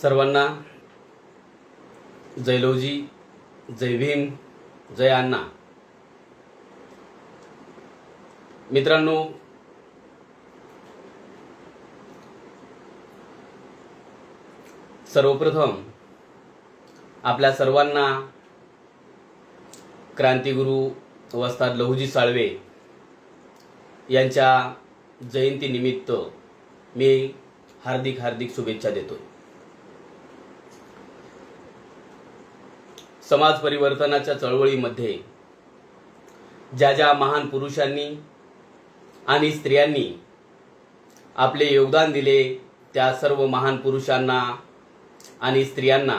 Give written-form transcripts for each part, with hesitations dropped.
सर्वांना जय लवजी, जय भीम, जय अण्णा। मित्रांनो, सर्वप्रथम आपल्या सर्वांना क्रांतिगुरु वस्ताद लहुजी साळवे यांच्या जयंतीनिमित्त मी हार्दिक हार्दिक शुभेच्छा देतोय। समाज परिवर्तनाच्या चळवळीमध्ये ज्या ज्या महान पुरुषांनी आणि स्त्रियांनी आपले योगदान दिले त्या सर्व महान पुरुषांना आणि स्त्रियांना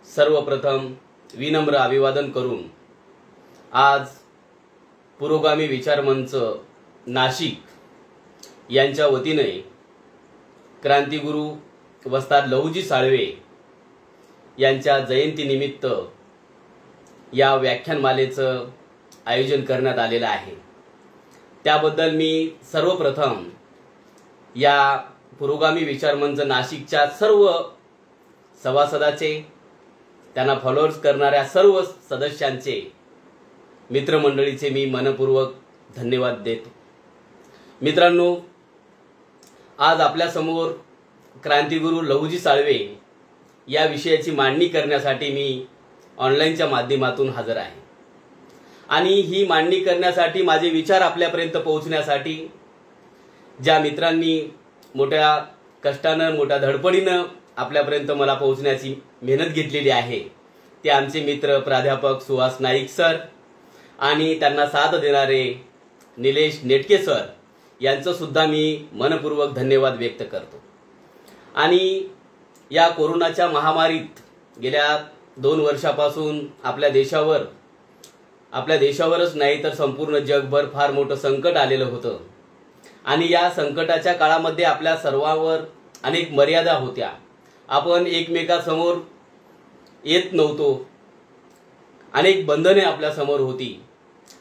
सर्वप्रथम विनम्र अभिवादन करून आज पुरोगामी विचार मंच नाशिक यांच्या वतीने क्रांतिगुरु वस्ताद लहुजी साळवे यांच्या जयंतीनिमित्त या व्याख्यानमालेचं आयोजन करण्यात आलेलं आहे। त्याबद्दल मी सर्वप्रथम या पुरोगामी विचार मंच नाशिकच्या सर्व सभासदाचे, त्यांना फॉलोअर्स करणाऱ्या सर्व सदस्यांचे, मित्रमंडळीचे मी मनपूर्वक धन्यवाद देतो। मित्रांनो, आज आपल्या समोर क्रांतिगुरु लहुजी साळवे या विषयाची मांडणी करण्यासाठी मी ऑनलाईनच्या माध्यमातून हजर आहे आणि ही मांडणी करण्यासाठी, माझे विचार आपल्यापर्यंत पोहोचण्यासाठी ज्या मित्रांनी मोठ्या कष्टानं, मोठ्या धडपडीनं आपल्यापर्यंत मला पोहोचण्याची मेहनत घेतलेली आहे ते आमचे मित्र प्राध्यापक सुहास नाईक सर आणि त्यांना साथ देणारे निलेश नेटके सर यांचं सुद्धा मी मनपूर्वक धन्यवाद व्यक्त करतो। आणि या कोरोनाच्या महामारीत गेल्या 2 वर्षापासून आपल्या देशावरच नाही तर संपूर्ण जगभर फार मोठं संकट आलेलं होतं आणि या संकटाच्या काळामध्ये आपल्या सर्वांवर अनेक मर्यादा होत्या। आपण एकमेकांसमोर येत नव्हतो, अनेक बंधने आपल्या समोर होती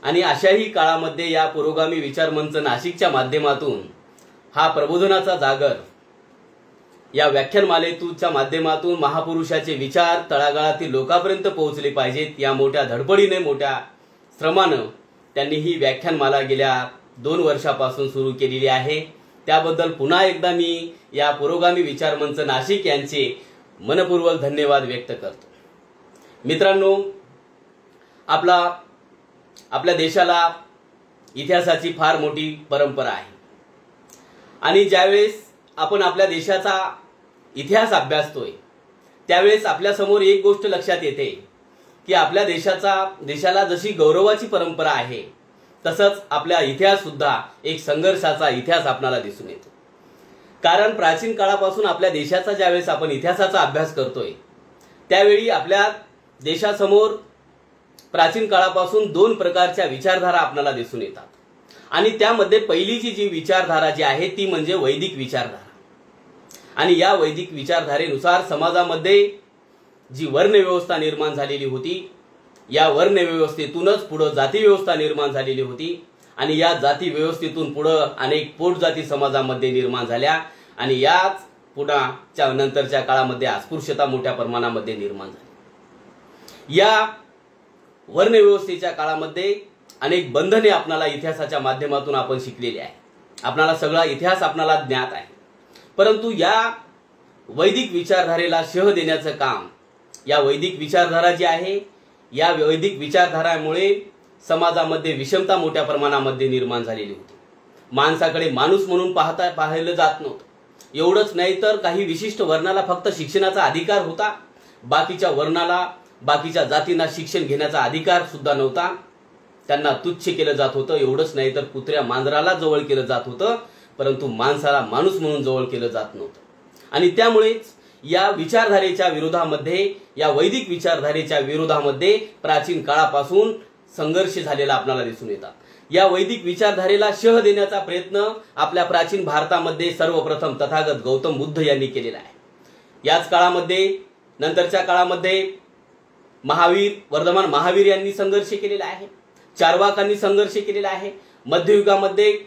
आणि अशाही काळामध्ये या पुरोगामी विचार मंच नाशिकच्या माध्यमातून हा प्रबोधनाचा जागर या व्याख्यानमालेच्या माध्यमातून महापुरुषाचे विचार तळागाळातील लोकांपर्यंत पोहोचले पाहिजेत या मोठ्या धडपडीने, मोठ्या श्रमानं त्यांनी ही व्याख्यानमाला गेल्या 2 वर्षापासून सुरू केलेली आहे। त्याबद्दल पुन्हा एकदा मी या पुरोगामी विचार मंच नाशिक यांचे मनपूर्वक धन्यवाद व्यक्त करतो। मित्रांनो, आपल्या देशाला इतिहासाची फार मोठी परंपरा आहे आणि ज्यावेळेस आपण आपल्या देशाचा इतिहास अभ्यासतोय त्यावेळेस आपल्या समोर एक गोष्ट लक्षात येते की आपल्या देशाला जशी गौरवाची परंपरा आहे तसंच आपला इतिहास सुद्धा एक संघर्षाचा इतिहास आपल्याला दिसून येतो। कारण प्राचीन काळापासून आपल्या देशाचा ज्यावेळेस आपण इतिहासाचा अभ्यास करतोय त्यावेळी आपल्या देशासमोर प्राचीन काळापासून 2 प्रकारच्या विचारधारा आपल्याला दिसून येतात आणि त्यामध्ये पहिलीची जी विचारधारा जी आहे ती म्हणजे वैदिक विचारधारा। आणि या वैदिक विचारधारेनुसार समाजामध्ये जी वर्णव्यवस्था निर्माण झालेली होती, या वर्णव्यवस्थेतूनच पुढे जाती व्यवस्था निर्माण झालेली होती आणि या जाती व्यवस्थेतून पुढे अनेक पोटजाती समाजामध्ये निर्माण झाल्या आणि याच पुढच्या नंतरच्या काळामध्ये अस्पृश्यता मोठ्या प्रमाणामध्ये निर्माण झाली। या वर्णव्यवस्थेच्या काळामध्ये अनेक बंधने आपल्याला इतिहासाच्या माध्यमातून आपण शिकलेली आहे, आपल्याला सगळा इतिहास आपल्याला ज्ञात आहे। परंतु या वैदिक विचारधारेला शह देण्याचं काम, या वैदिक विचारधारा जी आहे या वैदिक विचारधारामुळे समाजामध्ये विषमता मोठ्या प्रमाणामध्ये निर्माण झालेली होती। माणसाकडे माणूस म्हणून पाहिलं जात नव्हतं। एवढंच नाही तर काही विशिष्ट वर्णाला फक्त शिक्षणाचा अधिकार होता, बाकीच्या जातींना शिक्षण घेण्याचा अधिकार सुद्धा नव्हता, त्यांना तुच्छ केलं जात होतं। एवढंच नाही तर कुत्र्या मांजराला जवळ केलं जात होतं, परंतु माणसाला माणूस म्हणून जवळ केलं जात नव्हतं। आणि त्यामुळेच या विचारधारेच्या विरोधामध्ये, या वैदिक विचारधारेच्या विरोधामध्ये प्राचीन काळापासून संघर्ष झालेला आपल्याला दिसून येतात। या वैदिक विचारधारेला शह देण्याचा प्रयत्न आपल्या प्राचीन भारतामध्ये सर्वप्रथम तथागत गौतम बुद्ध यांनी केलेला आहे। याच काळामध्ये, नंतरच्या काळामध्ये वर्धमान महावीर यांनी संघर्ष केलेला आहे, चार्वाकांनी संघर्ष केलेला आहे, मध्ययुगामध्ये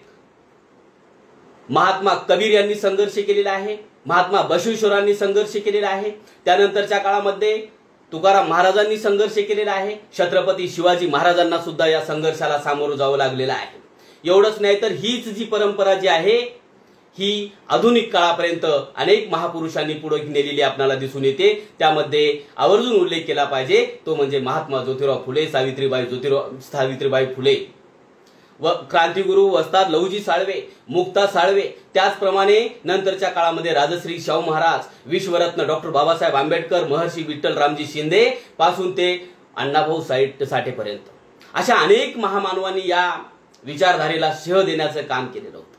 महात्मा कबीर यांनी संघर्ष केलेला आहे महात्मा बसवेश्वरांनी संघर्ष केलेला आहे, त्यानंतरच्या काळामध्ये तुकाराम महाराजांनी संघर्ष केलेला आहे, छत्रपती शिवाजी महाराजांना सुद्धा या संघर्षाला सामोरं जावं लागलेलं आहे। एवढंच नाही तर हीच जी परंपरा जी आहे ही आधुनिक काळापर्यंत अनेक महापुरुषांनी पुढे नेलेली आपल्याला दिसून येते। त्यामध्ये आवर्जून उल्लेख केला पाहिजे तो म्हणजे महात्मा ज्योतिराव फुले, सावित्रीबाई फुले व क्रांतिगुरु वस्ताद लहुजी साळवे, मुक्ता साळवे, त्याचप्रमाणे नंतरच्या काळामध्ये राजश्री शाहू महाराज, विश्वरत्न डॉक्टर बाबासाहेब आंबेडकर, महर्षी विठ्ठल रामजी शिंदे पासून ते अण्णाभाऊ साठेपर्यंत अशा अनेक महामानवांनी या विचारधारेला शह देण्याचं काम केलेलं होतं।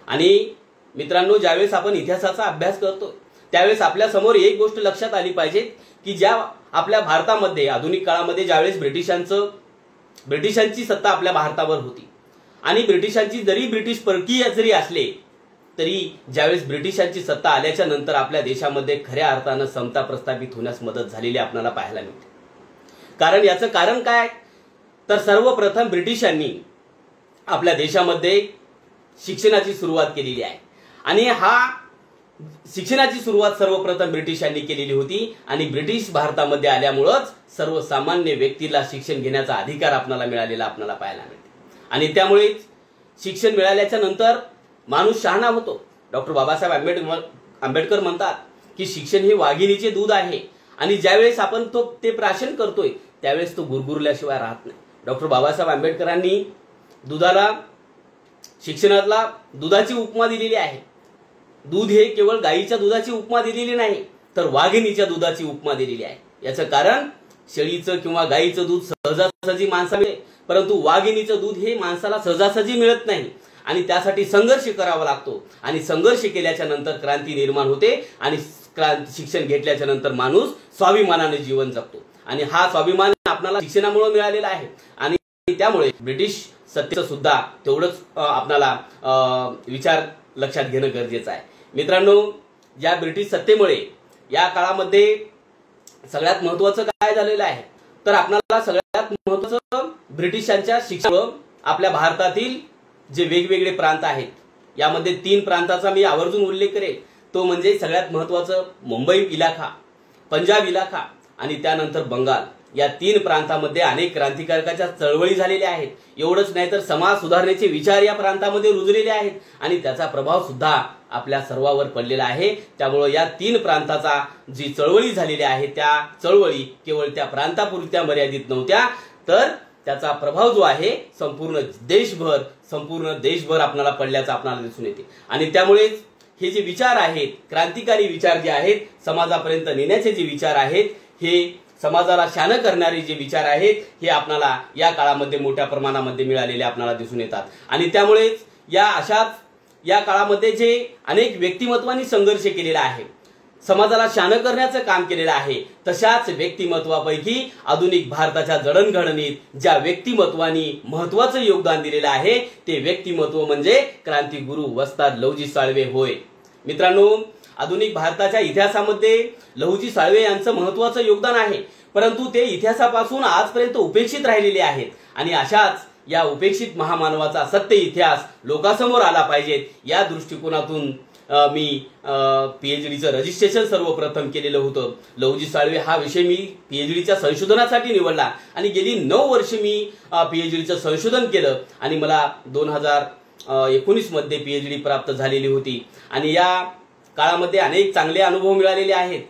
आणि मित्रांनो, ज्यावेळेस आपण इतिहासाचा अभ्यास करतो त्यावेळेस आपल्या समोर एक गोष्ट लक्षात आली पाहिजे की ज्या आपल्या भारतामध्ये आधुनिक काळामध्ये ज्यावेळेस ब्रिटिशांची सत्ता आपल्या भारतावर होती आणि ब्रिटिश परकीय जरी असले तरी ज्यावेळेस ब्रिटिशांची सत्ता आल्याच्या नंतर आपल्या देशामध्ये खऱ्या अर्थानं समता प्रस्थापित होण्यास मदत झालेली आपल्याला पाहायला मिळते। कारण याचं कारण काय तर सर्वप्रथम ब्रिटिशांनी आपल्या देशामध्ये शिक्षणाची सुरुवात केलेली आहे आणि हा शिक्षणाची सुरुवात सर्वप्रथम ब्रिटिशांनी केलेली होती आणि ब्रिटिश भारतामध्ये आल्यामुळेच सर्वसामान्य व्यक्तीला शिक्षण घेण्याचा अधिकार आपल्याला मिळालेला आपल्याला पाहायला मिळते आणि त्यामुळेच शिक्षण मिळाल्याच्या नंतर माणूस शहाणा होतो। डॉक्टर बाबासाहेब आंबेडकर म्हणतात की शिक्षण हे वाघिणीचे दूध आहे आणि ज्यावेळेस आपण ते प्राशन करतोय त्यावेळेस तो गुरगुरल्याशिवाय राहत नाही। डॉक्टर बाबासाहेब आंबेडकरांनी शिक्षणाला दुधाची उपमा दिलेली आहे। दूध हे केवळ गाईच्या दुधाची उपमा दिलेली नाही तर वाघिणीच्या दुधाची उपमा दिलेली आहे। याचं कारण शेळीचं किंवा गाईचं दूध सहजासहजी माणसाला मिळते, परंतु वाघिणीचं दूध हे माणसाला सहजासहजी मिळत नाही आणि त्यासाठी संघर्ष करावा लागतो आणि संघर्ष केल्याच्या नंतर क्रांती निर्माण होते आणि शिक्षण घेतल्याच्या नंतर माणूस स्वाभिमानाने जीवन जगतो आणि हा स्वाभिमान आपल्याला शिक्षणामुळे मिळालेला आहे आणि त्यामुळे ब्रिटिश सत्तेचं सुद्धा तेवढंच आपल्याला विचार लक्षात घेणं गरजेचं आहे। मित्रांनो, या ब्रिटिश सत्तेमुळे या काळामध्ये सगळ्यात महत्त्वाचं काय झालेलं आहे तर आपल्याला सगळ्यात महत्त्वाचं ब्रिटिशांच्या शिक्षणामुळे आपल्या भारतातील जे वेगवेगळे प्रांत आहेत यामध्ये 3 प्रांताचा मी आवर्जून उल्लेख करेल। तो म्हणजे सगळ्यात महत्त्वाचं मुंबई इलाखा, पंजाब इलाखा आणि त्यानंतर बंगाल। या 3 प्रांतामध्ये अनेक क्रांतिकारकाच्या चळवळी झालेल्या आहेत। एवढंच नाही तर समाज सुधारणेचे विचार या प्रांतामध्ये रुजलेले आहेत आणि त्याचा प्रभाव सुद्धा आपल्या सर्वांवर पडलेला आहे। त्यामुळे या 3 प्रांताचा जी चळवळी झालेली आहे त्या चळवळी केवळ त्या प्रांतापुरत्या मर्यादित नव्हत्या तर त्याचा प्रभाव जो आहे संपूर्ण देशभर आपल्याला पडल्याचा आपल्याला दिसून येते आणि त्यामुळेच हे जे विचार आहेत, क्रांतिकारी विचार जे आहेत, समाजापर्यंत नेण्याचे जे विचार आहेत, हे समाजाला शान करणारे जे विचार आहेत हे आपल्याला या काळामध्ये मोठ्या प्रमाणामध्ये मिळालेले आपल्याला दिसून येतात आणि त्यामुळेच या काळामध्ये जे अनेक व्यक्तिमत्वांनी संघर्ष केलेला आहे, समाजाला शान करण्याचं काम केलेलं आहे, तशाच व्यक्तिमत्वापैकी आधुनिक भारताच्या जडणघडणीत ज्या व्यक्तिमत्वांनी महत्त्वाचं योगदान दिलेलं आहे ते व्यक्तिमत्व म्हणजे क्रांतिगुरु वस्ताद लहुजी साळवे होय। मित्रांनो, आधुनिक भारताच्या इतिहासामध्ये लहुजी साळवे यांचं महत्त्वाचं योगदान आहे, परंतु ते इतिहासापासून आजपर्यंत उपेक्षित राहिलेले आहेत आणि अशाच या उपेक्षित महामानवाचा सत्य इतिहास लोकांसमोर आला पाहिजे या दृष्टिकोनातून मी पीएचडीचं रजिस्ट्रेशन सर्वप्रथम केलेलं होतं। लहुजी साळवे हा विषय मी पीएचडीच्या संशोधनासाठी निवडला आणि गेली 9 वर्ष मी पीएचडीचं संशोधन केलं आणि मला 2019 मध्ये पीएचडी प्राप्त झालेली होती आणि या काळामध्ये अनेक चांगले अनुभव मिळालेले आहेत,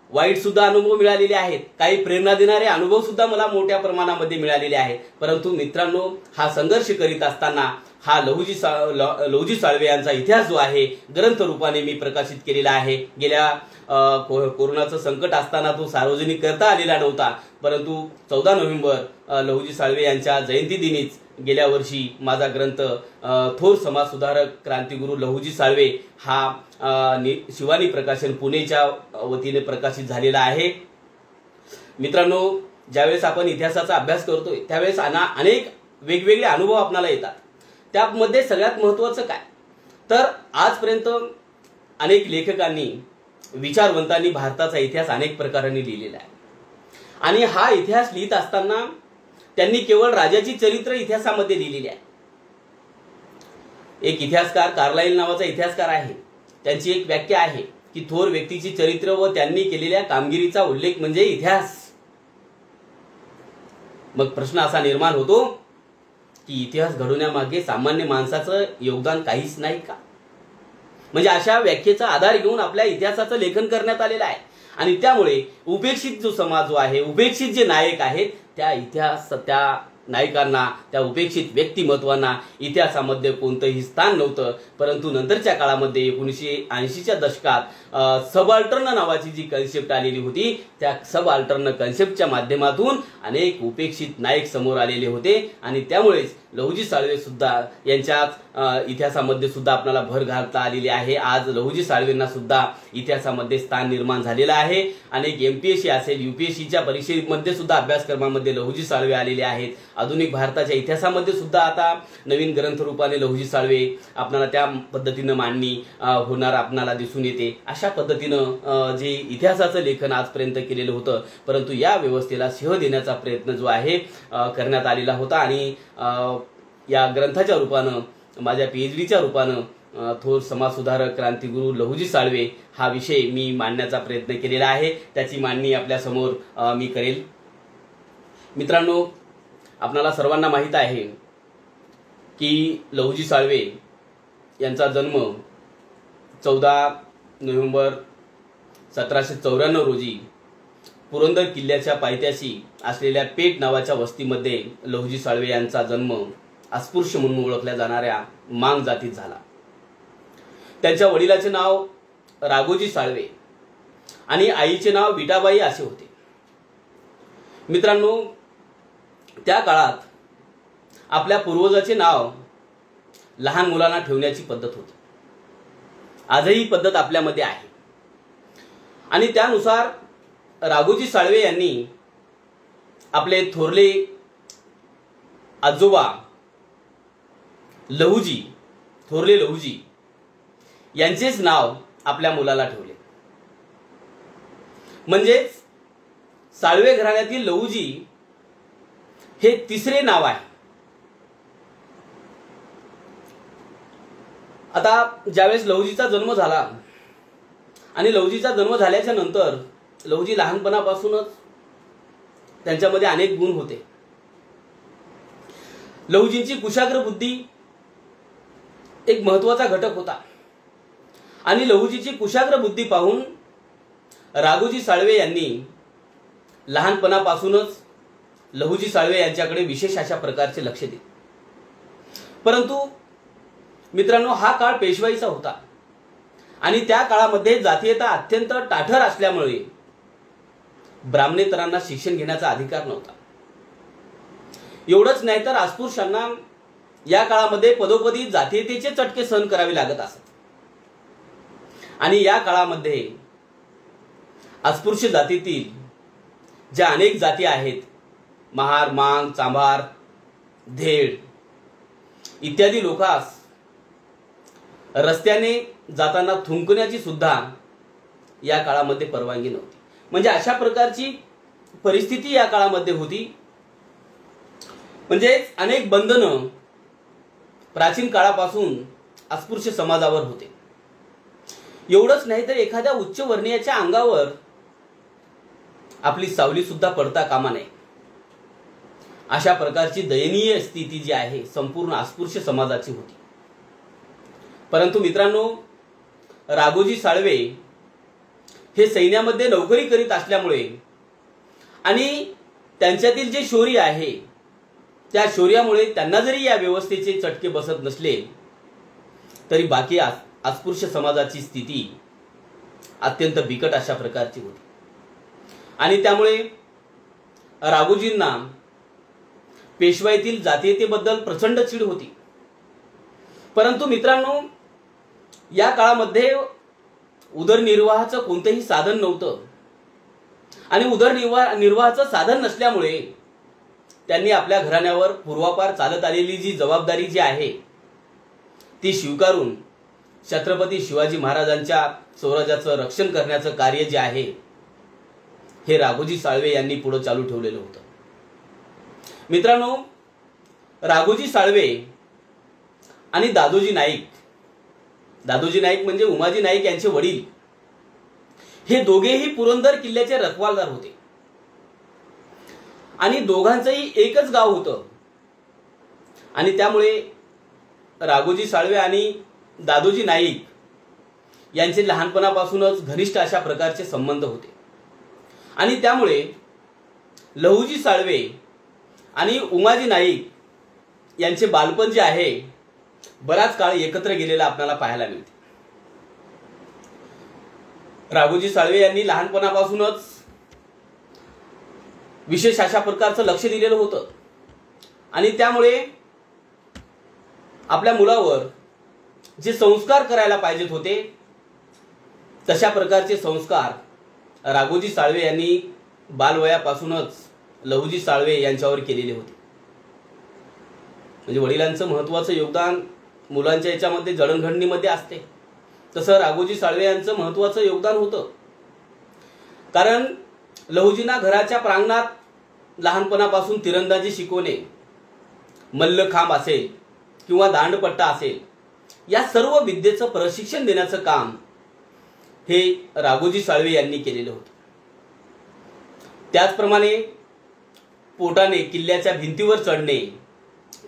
वाईट सुद्धा अनुभव मिळालेले आहेत, काही प्रेरणा देणारे अनुभव सुद्धा मला मोठ्या प्रमाणामध्ये मिळालेले आहेत। परंतु मित्रांनो, हा संघर्ष करीत असताना हा लहुजी साळवे यांचा इतिहास जो आहे ग्रंथ रूपाने मी प्रकाशित केलेला आहे। गेल्या कोरोनाचं संकट असताना तो सार्वजनिक करता आलेला नव्हता, परंतु 14 नोव्हेंबर लहुजी साळवे यांच्या जयंती दिनीच गेल्या वर्षी माझा ग्रंथ थोर समाज सुधारक क्रांतिगुरु लहुजी साळवे हा शिवानी प्रकाशन पुणेच्या वतीने प्रकाशित झालेला आहे। मित्रांनो, ज्यावेळेस आपण इतिहासाचा अभ्यास करतोय त्यावेळेस अनेक वेगवेगळे अनुभव आपल्याला येतात। त्यामध्ये सगळ्यात महत्त्वाचं काय तर आजपर्यंत अनेक लेखकांनी, विचारवंतांनी भारताचा इतिहास अनेक प्रकारांनी लिहिलेला आहे आणि हा इतिहास लिहित असताना त्यांनी केवळ राजाची चरित्र इतिहासामध्ये लिहिलेली आहे। एक इतिहासकार कार्लाइल नावाचा इतिहासकार आहे, त्यांची एक व्याख्या आहे की थोर व्यक्तीची चरित्र व त्यांनी केलेल्या कामगिरीचा उल्लेख म्हणजे इतिहास. मग प्रश्न असा निर्माण होतो की इतिहास घडवण्यामागे सामान्य माणसाचं योगदान काहीच नाही का? म्हणजे अशा व्याख्येचा आधार घेऊन आपल्या इतिहासाचं लेखन करण्यात आलेलं आहे. आणि त्यामुळे उपेक्षित जो समाज जो आहे, उपेक्षित जे नायक आहेत, त्या नायकांना, त्या उपेक्षित व्यक्तिमत्वांना इतिहासामध्ये कोणतंही स्थान नव्हतं. परंतु नंतरच्या काळामध्ये 1980च्या दशकात सबअल्टर्न नावाची जी कन्सेप्ट आलेली होती, त्या सबअल्टर्न कन्सेप्टच्या माध्यमातून अनेक उपेक्षित नायक समोर आलेले होते. आणि त्यामुळेच लहुजी साळवे सुद्धा यांच्या इतिहासामध्ये सुद्धा आपल्याला भर घालता आलेली आहे. आज लहुजी साळवेंना सुद्धा इतिहासामध्ये स्थान निर्माण झालेलं आहे. अनेक MPSC असेल, UPSCच्या परीक्षेमध्ये सुद्धा अभ्यासक्रमामध्ये लहुजी साळवे आलेले आहेत. आधुनिक भारताच्या इतिहासामध्ये सुद्धा आता नवीन ग्रंथरूपाने लहुजी साळवे आपल्याला त्या पद्धतीनं मांडणी होणार आपल्याला दिसून येते. अशा पद्धतीनं जे इतिहासाचं लेखन आजपर्यंत केलेलं होतं, परंतु या व्यवस्थेला शिह देण्याचा प्रयत्न जो आहे करण्यात आलेला होता. आणि या ग्रंथाच्या रूपानं, माझ्या PhDच्या रूपानं थोर समाजसुधारक क्रांतिगुरू लहुजी साळवे हा विषय मी मांडण्याचा प्रयत्न केलेला आहे. त्याची मांडणी आपल्यासमोर मी करेल. मित्रांनो, आपणाला सर्वांना माहीत आहे की लहुजी साळवे यांचा जन्म 14 नोव्हेंबर 1794 रोजी पुरंदर किल्ल्याच्या पायथ्याशी असलेल्या पेठ नावाच्या वस्तीमध्ये लहुजी साळवे यांचा जन्म अस्पृश्य म्हणून ओळखल्या जाणाऱ्या मांग जातीत झाला. त्यांच्या वडिलाचे नाव राघोजी साळवे आणि आईचे नाव विटाबाई असे होते. मित्रांनो, त्या काळात आपल्या पूर्वजाचे नाव लहान मुलांना ठेवण्याची पद्धत होती. आजही ही पद्धत आपल्यामध्ये आहे. आणि त्यानुसार राघोजी साळवे यांनी आपले थोरले आजोबा थोरले लहुजी यांचेच नाव आपल्या मुलाला ठेवले. म्हणजेच साळवे घराण्यातील लहुजी हे तिसरे नाव आहे. आता ज्यावेळेस लहुजीचा जन्म झाला आणि लहुजीचा जन्म झाल्याच्या नंतर लहुजी लहानपणापासूनच त्यांच्यामध्ये अनेक गुण होते. लहुजींची कुशाग्र बुद्धी एक महत्वाचा घटक होता. आणि लहुजीची कुशाग्र बुद्धी पाहून राघोजी साळवे यांनी लहानपणापासूनच लहुजी साळवे यांच्याकडे विशेष अशा प्रकारचे लक्ष दिले. परंतु मित्रांनो, हा काळ पेशवाईचा होता आणि त्या काळामध्ये जातीयता अत्यंत ताठर असल्यामुळे ब्राह्मणेतरांना शिक्षण घेण्याचा अधिकार नव्हता. एवढंच नाही तर अस्पृश्यांना या काळामध्ये पदोपदी जातीयतेचे चटके सहन करावे लागत असत. आणि या काळामध्ये अस्पृश्य जातीतील ज्या अनेक जाती आहेत, महार, मांग, चांभार, धेड इत्यादी लोकांस रस्त्याने जाताना थुंकण्याची सुद्धा या काळामध्ये परवानगी नव्हती. म्हणजे अशा प्रकारची परिस्थिती या काळामध्ये होती. म्हणजे अनेक बंधनं प्राचीन काळापासून अस्पृश्य समाजावर होते. एवढंच नाही तर एखाद्या उच्च वर्णीयाच्या अंगावर आपली सावली सुद्धा पडता कामा नये. अशा प्रकारची दयनीय स्थिती जी आहे संपूर्ण अस्पृश्य समाजाची होती. परंतु मित्रांनो, राघोजी साळवे हे सैन्यामध्ये नोकरी करीत असल्यामुळे आणि त्यांच्यातील जे शौर्य आहे त्या शौर्यामुळे त्यांना जरी या व्यवस्थेचे चटके बसत नसले तरी बाकी अस्पृश्य समाजाची स्थिती अत्यंत बिकट अशा प्रकारची होती. आणि त्यामुळे राघोजींना पेशवाईतील जातीयतेबद्दल प्रचंड चीड होती. परंतु मित्रांनो, या काळामध्ये उदरनिर्वाहाचं कोणतंही साधन नव्हतं आणि उदरनिर्वाहाचं साधन नसल्यामुळे त्यांनी आपल्या घराण्यावर पूर्वापार चालत आलेली जी जबाबदारी जी आहे ती स्वीकारून छत्रपती शिवाजी महाराजांच्या स्वराज्याचं रक्षण करण्याचं कार्य जे आहे हे राघोजी साळवे यांनी पुढे चालू ठेवलेलं होतं. मित्रांनो, राघोजी साळवे आणि दादोजी नाईक दादोजी नाईक म्हणजे उमाजी नाईक यांचे वडील, हे दोघेही पुरंदर किल्ल्याचे रखवालदार होते आणि दोघांचंही एकच गाव होतं. आणि त्यामुळे राघोजी साळवे आणि दादोजी नाईक यांचे लहानपणापासूनच घनिष्ठ अशा प्रकारचे संबंध होते. आणि त्यामुळे लहुजी साळवे आणि उमाजी नाईक यांचे बालपण जे आहे बराच काळ एकत्र गेलेला आपल्याला पाहायला मिळते. राघोजी साळवे यांनी लहानपणापासूनच विशेष अशा प्रकारचं लक्ष दिलेलं होतं आणि त्यामुळे आपल्या मुलावर जे संस्कार करायला पाहिजेत होते तशा प्रकारचे संस्कार राघोजी साळवे यांनी बालवयापासूनच लहुजी साळवे यांच्यावर केलेले होते. म्हणजे वडिलांचं महत्त्वाचं योगदान मुलांच्या याच्यामध्ये जडणघडणीमध्ये असते, तसं राघोजी साळवे यांचं महत्त्वाचं योगदान होतं. कारण लहुजींना घराच्या प्रांगणात लहानपणापासून तिरंदाजी शिकवणे, मल्लखांब असेल किंवा दांडपट्टा असेल, या सर्व विद्येचं प्रशिक्षण देण्याचं काम हे राघोजी साळवे यांनी केलेलं होतं. त्याचप्रमाणे पोटाने किल्ल्याच्या भिंतीवर चढणे,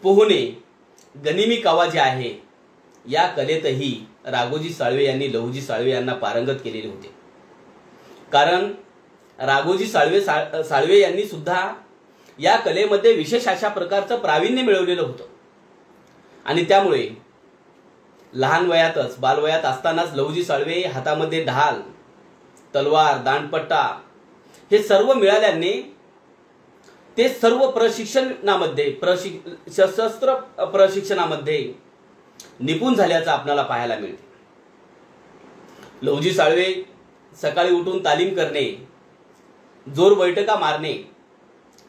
पोहणे, गनिमी कावा जे आहे या कलेतही राघोजी साळवे यांनी लहुजी साळवे यांना पारंगत केलेले होते. कारण राघोजी साळवे यांनी सुद्धा या कलेमध्ये विशेष अशा प्रकारचं प्रावीण्य मिळवलेलं होतं आणि त्यामुळे लहान वयातच बालवयात असतानाच लहुजी साळवे हातामध्ये ढाल, तलवार, दांडपट्टा हे सर्व मिळाल्याने ते सर्व प्रशिक्षणामध्ये सशस्त्र प्रशिक्षणामध्ये निपुण झाल्याचं आपल्याला पाहायला मिळते. लहुजी साळवे सकाळी उठून तालीम करणे, जोर बैठका मारणे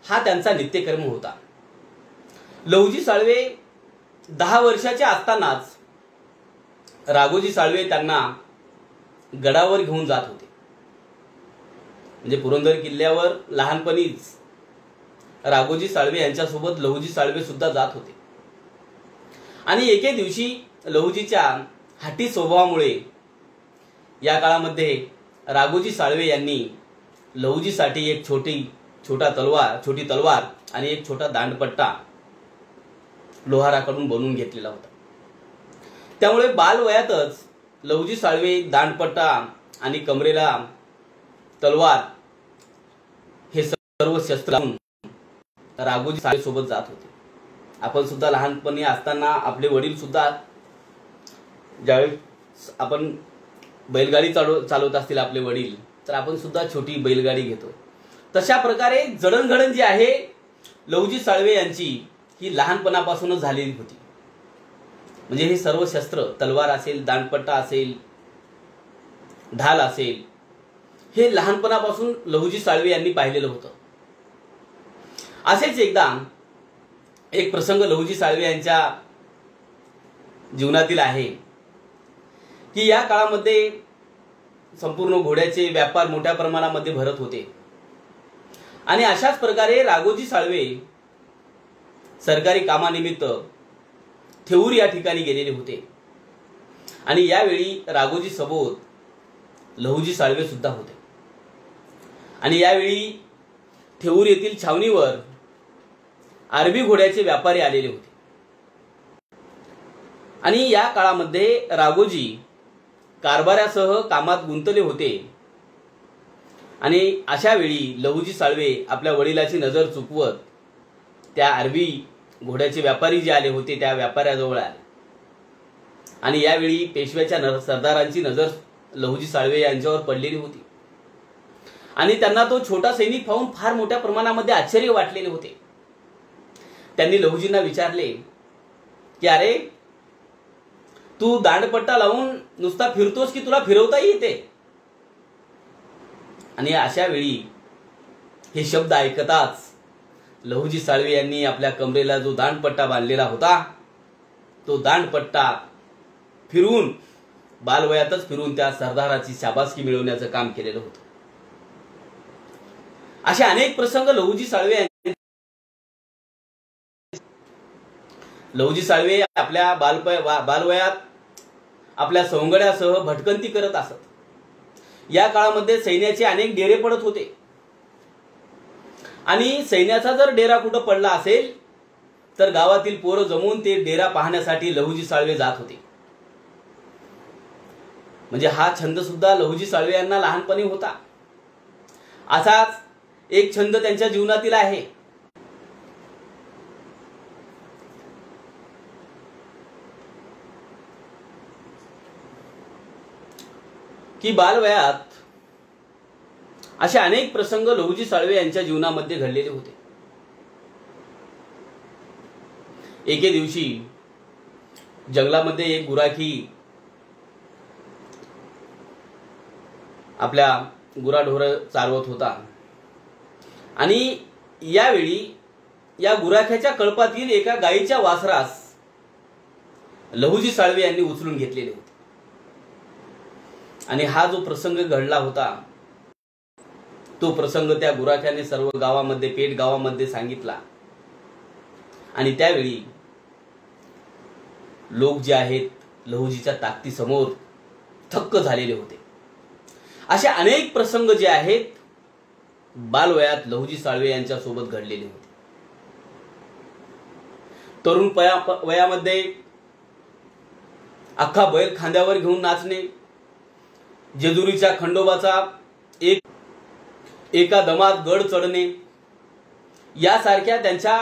हा त्यांचा नित्यकर्म होता. लहुजी साळवे 10 वर्षाचे असतानाच राघोजी साळवे त्यांना गडावर घेऊन जात होते. म्हणजे पुरंदर किल्ल्यावर लहानपणीच राघोजी साळवे यांच्यासोबत लहुजी साळवे सुद्धा जात होते. आणि एके दिवशी लहुजीच्या हट्टी स्वभावामुळे या काळामध्ये राघोजी साळवे यांनी लहुजीसाठी एक छोटी तलवार आणि एक छोटा दांडपट्टा लोहाराकडून बनवून घेतलेला होता. त्यामुळे बालवयातच लहुजी साळवे दांडपट्टा आणि कमरेला तलवार हे सर्व शस्त्र राघोजी साळवे सोबत जात होते. आपण सुद्धा लहानपणी असताना आपले वडील सुद्धा ज्यावेळेस आपण बैलगाडी चालवत असतील आपले वडील, तर आपण सुद्धा छोटी बैलगाडी घेतो. तशा प्रकारे जडणघडण जी आहे लहुजी साळवे यांची ही लहानपणापासूनच झालेली होती. म्हणजे हे सर्व शस्त्र, तलवार असेल, दांडपट्टा असेल, ढाल असेल, हे लहानपणापासून लहुजी साळवे यांनी पाहिलेलं होतं. असेच एकदा एक प्रसंग लहुजी साळवे यांच्या जीवनातील आहे की या काळामध्ये संपूर्ण घोड्याचे व्यापार मोठ्या प्रमाणामध्ये भरत होते आणि अशाच प्रकारे राघोजी साळवे सरकारी कामानिमित्त थेऊर या ठिकाणी गेलेले होते आणि यावेळी राघोजी सोबत लहुजी साळवे सुद्धा होते. आणि यावेळी थेऊर येथील छावणीवर अरबी घोड्याचे व्यापारी आलेले होते आणि या काळामध्ये राघोजी कारभारासह कामात गुंतले होते. आणि अशा वेळी लहुजी साळवे आपल्या वडिलाची नजर चुकवत त्या अरबी घोड्याचे व्यापारी जे आले होते त्या व्यापाऱ्याजवळ आले आणि यावेळी पेशव्याच्या सरदारांची नजर लहुजी साळवे यांच्यावर पडलेली होती आणि त्यांना तो छोटा सैनिक पाहून फार मोठ्या प्रमाणामध्ये आश्चर्य वाटलेले होते. त्यांनी लहुजींना विचारले की अरे, तू दांडपट्टा लावून नुसता फिरतोस की तुला फिरवताही येते? आणि अशा वेळी हे शब्द ऐकताच लहुजी साळवे यांनी आपल्या कमरेला जो दांडपट्टा बांधलेला होता तो दांडपट्टा फिरवून बालवयातच फिरून त्या सरदाराची शाबासकी मिळवण्याचं काम केलेलं होतं. असे अनेक प्रसंग लहुजी साळवे आपल्या बालवयात आपल्या सवंगड्यासह भटकंती करत असत. या काळामध्ये सैन्याचे अनेक डेरे पडत होते आणि सैन्याचा जर डेरा कुठं पडला असेल तर गावातील पोरं जमून ते डेरा पाहण्यासाठी लहुजी साळवे जात होते. म्हणजे हा छंद सुद्धा लहुजी साळवे यांना लहानपणी होता. असाच एक छंद त्यांच्या जीवनातील आहे. की बालवयात असे अनेक प्रसंग लहुजी साळवे यांच्या जीवनामध्ये घडलेले होते. एके दिवशी जंगलामध्ये एक गुराखी आपल्या गुराढोर चालवत होता आणि यावेळी या गुराख्याच्या कळपातील एका गायीच्या वासरास लहुजी साळवे यांनी उचलून घेतलेले होते. आणि हा जो प्रसंग घडला होता तो प्रसंग त्या गुराख्याने सर्व गावामध्ये, पेठ गावामध्ये सांगितला. आणि त्यावेळी लोक जे आहेत लहुजीच्या ताकदीसमोर थक्क झालेले होते. असे अनेक प्रसंग जे आहेत बालवयात लहुजी साळवे यांच्या सोबत घडलेले होते. तरुण वयामध्ये अख्खा बैल खांद्यावर घेऊन नाचणे, जेजुरीच्या खंडोबाचा एका दमात गड चढणे, यासारख्या त्यांच्या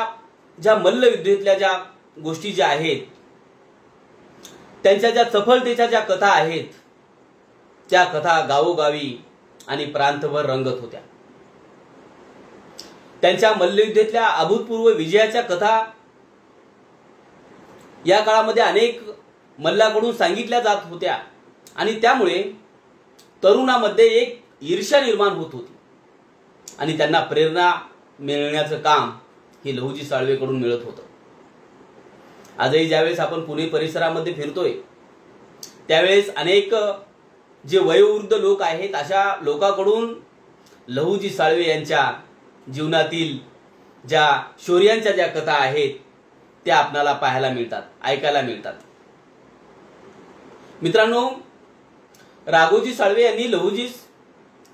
ज्या मल्लयुद्धेतल्या ज्या गोष्टी ज्या आहेत, त्यांच्या ज्या सफलतेच्या ज्या कथा आहेत, त्या कथा गावोगावी आणि प्रांतभर रंगत होत्या. त्यांच्या मल्लयुद्धेतल्या अभूतपूर्व विजयाच्या कथा या काळामध्ये अनेक मल्लाकडून सांगितल्या जात होत्या आणि त्यामुळे तरुणामध्ये एक ईर्ष्या निर्माण होत होती आणि त्यांना प्रेरणा मिळण्याचं काम हे लहुजी साळवेकडून मिळत होतं. आजही ज्यावेळेस आपण पुणे परिसरामध्ये फिरतोय त्यावेळेस अनेक जे वयोवृद्ध लोक आहेत अशा लोकांकडून लहुजी साळवे यांच्या जीवनातील ज्या शौर्यांच्या ज्या कथा आहेत त्या आपल्याला पाहायला मिळतात, ऐकायला मिळतात. मित्रांनो, राघोजी साळवे यांनी लहुजीस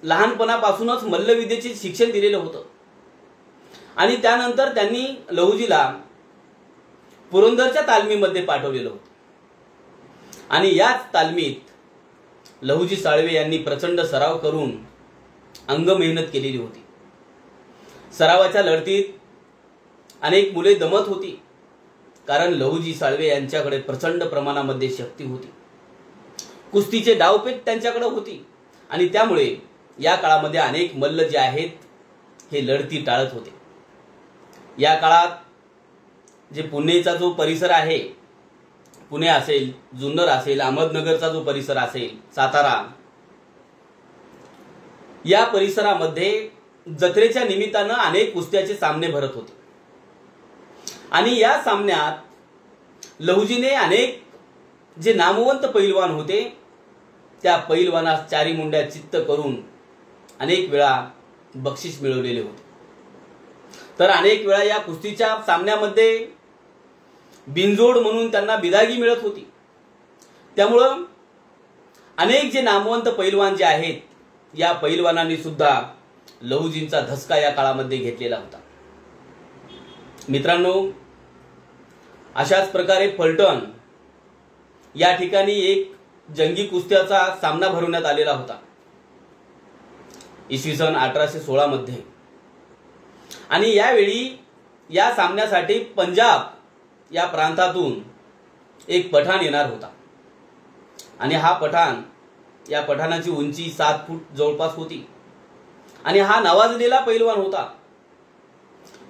लहानपणापासूनच मल्लविद्येचे शिक्षण दिलेलं होतं आणि त्यानंतर त्यांनी लहुजीला पुरंदरच्या तालमीमध्ये पाठवलेलं होतं आणि याच तालमीत लहुजी साळवे यांनी प्रचंड सराव करून अंग मेहनत केलेली होती. सरावाच्या लढतीत अनेक मुले दमत होती कारण लहुजी साळवे यांच्याकडे प्रचंड प्रमाणामध्ये शक्ती होती. कुस्तीचे डावपेच त्यांच्याकडे होती आणि त्यामुळे या काळामध्ये अनेक मल्ल जे आहेत हे लढती टाळत होते. या काळात जे पुणेचा जो परिसर आहे, पुणे असेल, जुन्नर असेल, अहमदनगरचा जो परिसर असेल, सातारा, या परिसरामध्ये जत्रेच्या निमित्तानं अनेक कुस्त्याचे सामने भरत होते आणि या सामन्यात लहुजीने अनेक जे नामवंत पैलवान होते त्या पैलवानास चारी मुंड्या चित्त करून अनेक वेळा बक्षीस मिळवलेले होते. तर अनेक वेळा या कुस्तीच्या सामन्यामध्ये बिनजोड म्हणून त्यांना बिदागी मिळत होती. त्यामुळं अनेक जे नामवंत पैलवान जे आहेत या पैलवानांनी सुद्धा लहुजींचा धसका या काळामध्ये घेतलेला होता. मित्रांनो, अशाच प्रकारे फलटण या ठिकाणी एक जंगी कुस्त्याचा सामना भरवण्यात आलेला होता इसवी सन 1816 मध्ये आणि यावेळी या सामन्यासाठी पंजाब या प्रांतातून एक पठाण येणार होता आणि हा पठाण, या पठाणाची उंची 7 फूट जवळपास होती आणि हा नावाजलेला पैलवान होता.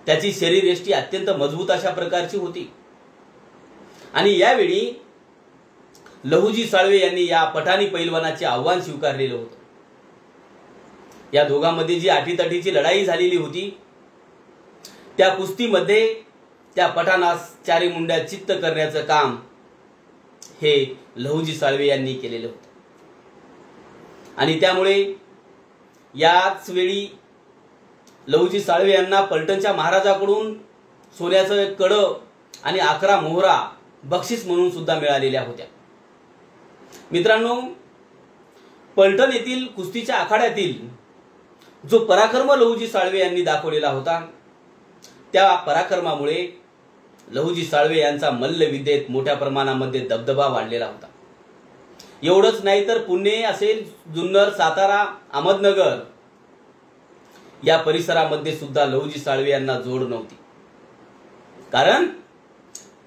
त्याची शरीरयष्टी अत्यंत मजबूत अशा प्रकारची होती आणि यावेळी लहुजी साळवे यांनी या पठाणी पैलवानाचे आव्हान स्वीकारलेलं होतं. या दोघांमध्ये जी आटीतटीची लढाई झालेली होती त्या कुस्तीमध्ये त्या पठाणास चारी मुंड्या चित्त करण्याचं काम हे लहुजी साळवे यांनी केलेलं होतं आणि त्यामुळे याच वेळी लहुजी साळवे यांना पलटणच्या महाराजाकडून सोन्याचं एक कडं आणि 11 मोहरा बक्षीस म्हणून सुद्धा मिळालेल्या होत्या. मित्रांनो, पलटण येथील कुस्तीच्या आखाड्यातील जो पराक्रम लहुजी साळवे यांनी दाखवलेला होता, त्या पराक्रमामुळे लहुजी साळवे यांचा मल्लविद्येत मोठ्या प्रमाणामध्ये दबदबा वाढलेला होता. एवढंच नाही तर पुणे असेल, जुन्नर, सातारा, अहमदनगर या परिसरामध्ये सुद्धा लहुजी साळवे यांना जोड नव्हती. कारण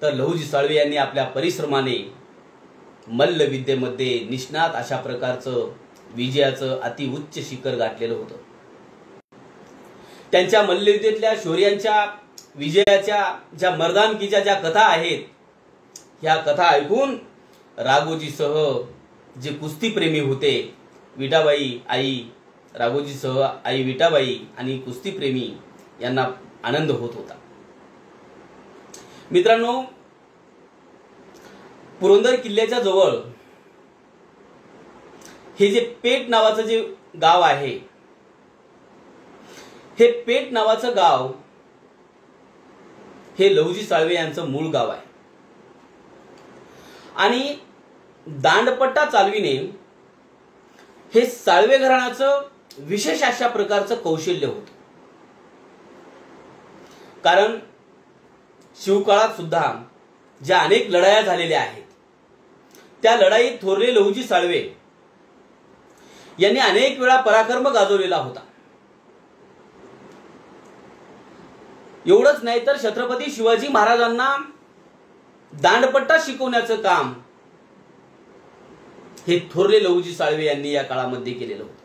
तर लहुजी साळवे यांनी आपल्या परिश्रमाने मल्लविद्येमध्ये निष्णात अशा प्रकारचं विजयाचं अति उच्च शिखर गाठलेलं होतं. त्यांच्या मल्लविद्येतल्या शौर्यांच्या, विजयाच्या, ज्या मर्दानकीच्या ज्या कथा आहेत, ह्या कथा ऐकून राघोजीसह जे कुस्तीप्रेमी होते, विठाबाई आई, राघोजीसह आई विठाबाई आणि कुस्तीप्रेमी यांना आनंद होत होता. मित्रांनो, पुरंदर किल्ल्याच्या जवळ हे जे पेठ नावाचं जे गाव आहे, हे पेठ नावाचं गाव हे लहुजी साळवे यांचं मूळ गाव आहे. आणि दांडपट्टा चालविणे हे साळवे घराण्याचं विशेष अशा प्रकारचं कौशल्य होतं. कारण शिवकाळात सुद्धा ज्या अनेक लढाया झालेल्या आहेत, त्या लढाईत थोरले लहुजी साळवे यांनी अनेक वेळा पराक्रम गाजवलेला होता. एवढंच नाही तर छत्रपती शिवाजी महाराजांना दांडपट्टा शिकवण्याचं काम हे थोरले लहुजी साळवे यांनी या काळामध्ये केलेलं होतं.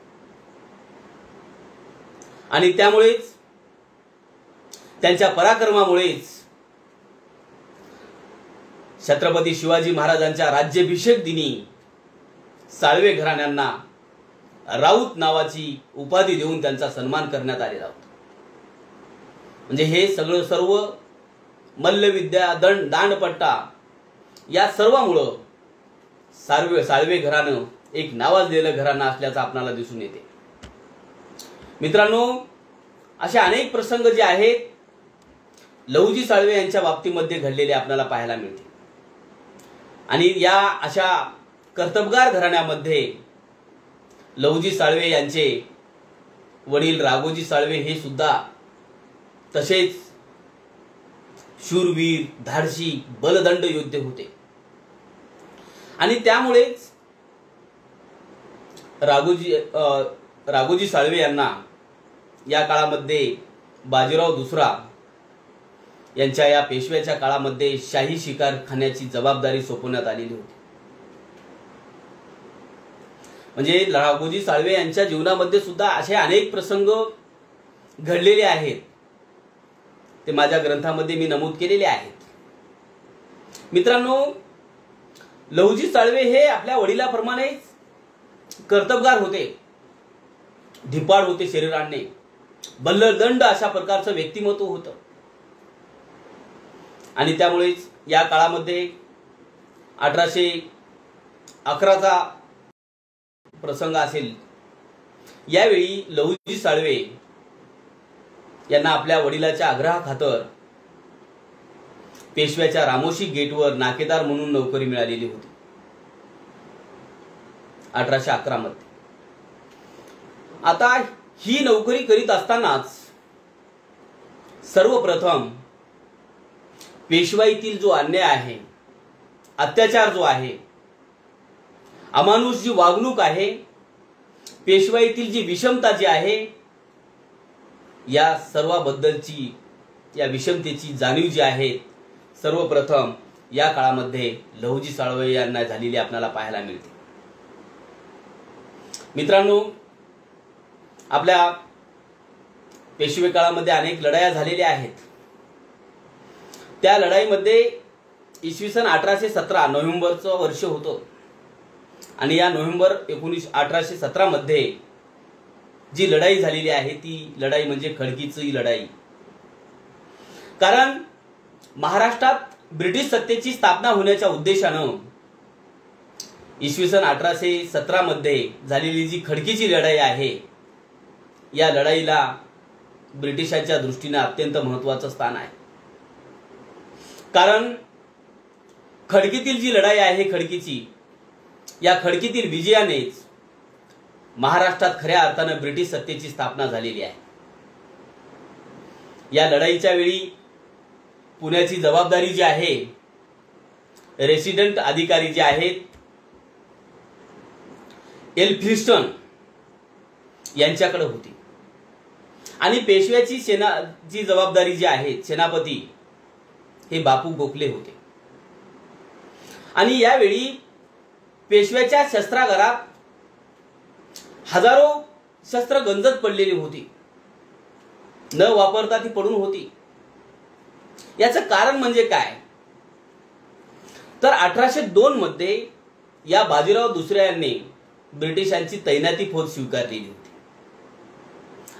आणि त्यामुळेच, त्यांच्या पराक्रमामुळेच छत्रपती शिवाजी महाराजांच्या राज्याभिषेक दिनी साळवे घराण्यांना राऊत नावाची उपाधी देऊन त्यांचा सन्मान करण्यात आलेला होता. म्हणजे हे सगळं सर्व मल्लविद्या, दांडपट्टा या सर्वामुळं साळवे घराणं एक नावाजलेलं घराणं असल्याचं आपल्याला दिसून येते. मित्रांनो, असे अनेक प्रसंग जे आहेत लहुजी साळवे यांच्या बाबतीमध्ये घडलेले आपल्याला पाहायला मिळते. आणि या अशा कर्तबगार घराण्यामध्ये लहुजी साळवे यांचे वडील राघोजी साळवे हे सुद्धा तसेच शूरवीर, धाडसी, बलदंड योद्धे होते. आणि त्यामुळेच राघोजी साळवे यांना या काळामध्ये बाजीराव दुसरा यांच्या या पेशव्याच्या काळामध्ये शाही शिकार खाण्याची जबाबदारी सोपवण्यात आलेली होती. म्हणजे राघोजी साळवे यांच्या जीवनामध्ये सुद्धा असे अनेक प्रसंग घडलेले आहेत, ते माझ्या ग्रंथामध्ये मी नमूद केलेले आहेत. मित्रांनो, लहुजी साळवे हे आपल्या वडिलांप्रमाणेच कर्तबगार होते, धिपाड होते शरीराने, बल्लदंड अशा प्रकारचं व्यक्तिमत्व होतं. आणि त्यामुळेच या काळामध्ये 1811चा प्रसंग असेल, यावेळी लहुजी साळवे यांना आपल्या वडिलाच्या आग्रहाखातर पेशव्याच्या रामोशी गेटवर नाकेदार म्हणून नोकरी मिळालेली होती 1811 मध्ये. आता ही नोकरी करीत असतानाच सर्वप्रथम पेशवाईतील जो अन्याय आहे, अत्याचार जो आहे, अमानुष जी वागणूक आहे, पेशवाईतील जी विषमता जी आहे, या सर्वाबद्दलची, या विषमतेची जाणीव जी आहे, सर्वप्रथम या काळामध्ये लहुजी साळवे यांना झालेली आपल्याला पाहायला मिळते. मित्रांनो, आपल्या पेशवे काळामध्ये अनेक लढाया झालेल्या आहेत. त्या लढाईमध्ये इसवी सन 1817 नोव्हेंबरचं वर्ष होतं. आणि या नोव्हेंबर 1817 मध्ये जी लढाई झालेली आहे, ती लढाई म्हणजे खडकीची लढाई. कारण महाराष्ट्रात ब्रिटिश सत्तेची स्थापना होण्याच्या उद्देशानं इसवी सन 1817 मध्ये झालेली जी खडकीची लढाई आहे, या लढाईला ब्रिटिशांच्या दृष्टीने अत्यंत महत्त्वाचं स्थान आहे. कारण खडकीतील जी लढाई आहे खडकीची, या खडकीतील विजयानेच महाराष्ट्रात खऱ्या अर्थानं ब्रिटिश सत्तेची स्थापना झालेली आहे। या लढाईच्या वेळी पुण्याची जबाबदारी जी आहे रेसिडेंट अधिकारी जे आहेत एल्फिन्स्टन यांच्याकडे होती आणि पेशव्याची सेनाची जबाबदारी जी आहे सेनापती हे बापू गोखले होते। आणि यावेळी पेशव्याच्या शस्त्रागारात हजारो शस्त्र गंजत पडलेली होती, न वापरता ती पडून होती। याचं कारण म्हणजे काय तर 1802 मध्ये या बाजीराव दुसऱ्या यांनी ब्रिटिशांची तैनाती फौज स्वीकारलेली होती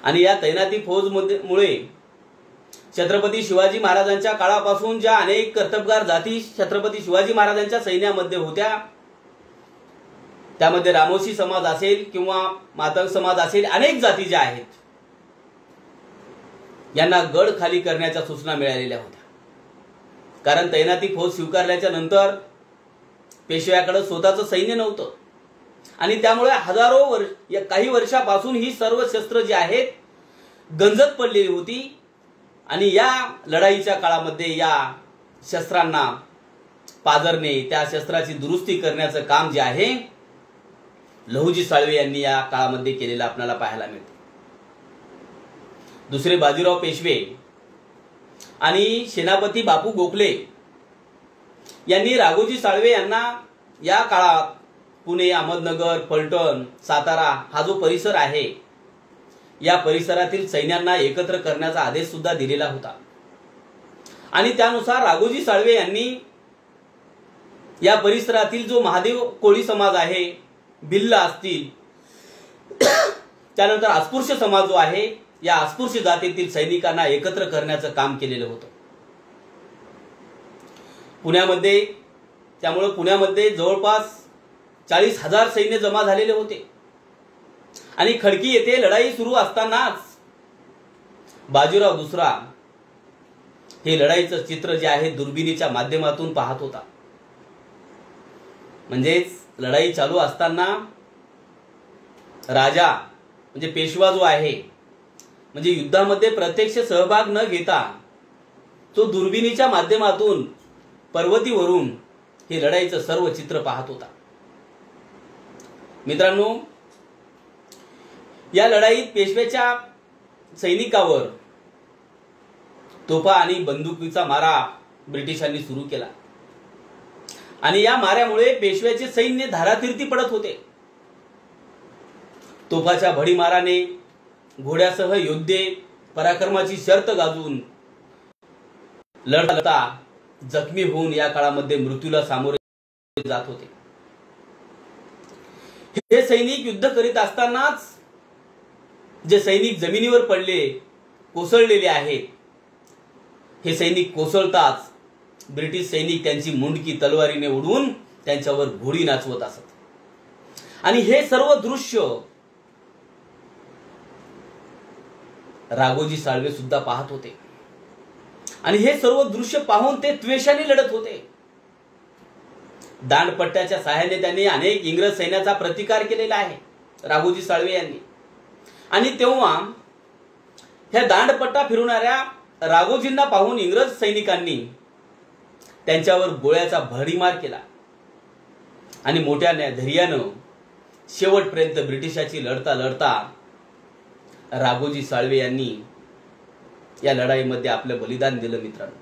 आणि या तैनाती फौज मुळे छत्रपती शिवाजी महाराजांच्या काळापासून ज्या अनेक कर्तबगार जाती छत्रपती शिवाजी महाराजांच्या सैन्यामध्ये होत्या, त्यामध्ये रामोशी समाज असेल किंवा मातंग समाज असेल, अनेक जाती ज्या आहेत यांना गड खाली करण्याच्या सूचना मिळालेल्या होत्या। कारण तैनाती फौज स्वीकारल्याच्या नंतर पेशव्याकडे स्वतःचं सैन्य नव्हतं आणि त्यामुळे काही वर्षापासून ही सर्व शस्त्र जी आहेत गंजत पडलेली होती आणि या लढाईच्या काळामध्ये या शस्त्रांना पाजरणे, त्या शस्त्राची दुरुस्ती करण्याचं काम जे आहे लहुजी साळवे यांनी या काळामध्ये केलेलं आपल्याला पाहायला मिळते। दुसरे बाजीराव पेशवे आणि सेनापती बापू गोखले यांनी राघोजी साळवे यांना या काळात पुणे, अहमदनगर, फलटण, सातारा हा जो परिसर आहे या परिसरातील सैन्यांना एकत्र करण्याचा आदेश सुद्धा दिलेला होता आणि त्यानुसार राघोजी साळवे यांनी या परिसरातील जो महादेव कोळी समाज आहे, भिल्ल असतील, त्यानंतर अस्पृश्य समाज जो आहे या अस्पृश्य जातीतील सैनिकांना एकत्र करण्याचं काम केलेलं होतं पुण्यामध्ये। त्यामुळे पुण्यामध्ये जवळपास 40,000 सैन्य जमा झालेले होते आणि खडकी येथे लढाई सुरू असतानाच बाजीराव दुसरा हे लढाईचं चित्र जे आहे दुर्बिणीच्या माध्यमातून पाहत होता। म्हणजेच लढाई चालू असताना राजा म्हणजे पेशवा जो आहे म्हणजे युद्धामध्ये प्रत्यक्ष सहभाग न घेता तो दुर्बिणीच्या माध्यमातून पर्वतीवरून हे लढाईचं सर्व चित्र पाहत होता। मित्रांनो, या लढाईत पेशव्याच्या सैनिकावर तोफा आणि बंदुकीचा मारा ब्रिटिशांनी सुरू केला आणि या माऱ्यामुळे पेशव्याचे सैन्य धारातीर्थी पडत होते। तोफाच्या भडीमाराने घोड्यासह योद्धे पराक्रमाची शर्त गाजून लढता जखमी होऊन या काळामध्ये मृत्यूला सामोरे जात होते। हे सैनिक युद्ध करीत असतानाच जे सैनिक जमिनीवर पडले, कोसळलेले आहेत, हे सैनिक कोसळताच ब्रिटिश सैनिक त्यांची मुंडकी तलवारीने उडवून त्यांच्यावर घोडी नाचवत असत आणि हे सर्व दृश्य राघोजी साळवे सुद्धा पाहत होते आणि हे सर्व दृश्य पाहून ते द्वेषाने लढत होते। दांडपट्ट्याच्या सहाय्याने त्यांनी अनेक इंग्रज सैन्याचा प्रतिकार केलेला आहे राघोजी साळवे यांनी आणि तेव्हा ह्या दांडपट्टा फिरवणाऱ्या राघोजींना पाहून इंग्रज सैनिकांनी त्यांच्यावर गोळ्याचा भडीमार केला आणि मोठ्या धैर्यानं शेवटपर्यंत ब्रिटिशाची लढता लढता राघोजी साळवे यांनी या लढाईमध्ये आपलं बलिदान दिलं। मित्रांनो,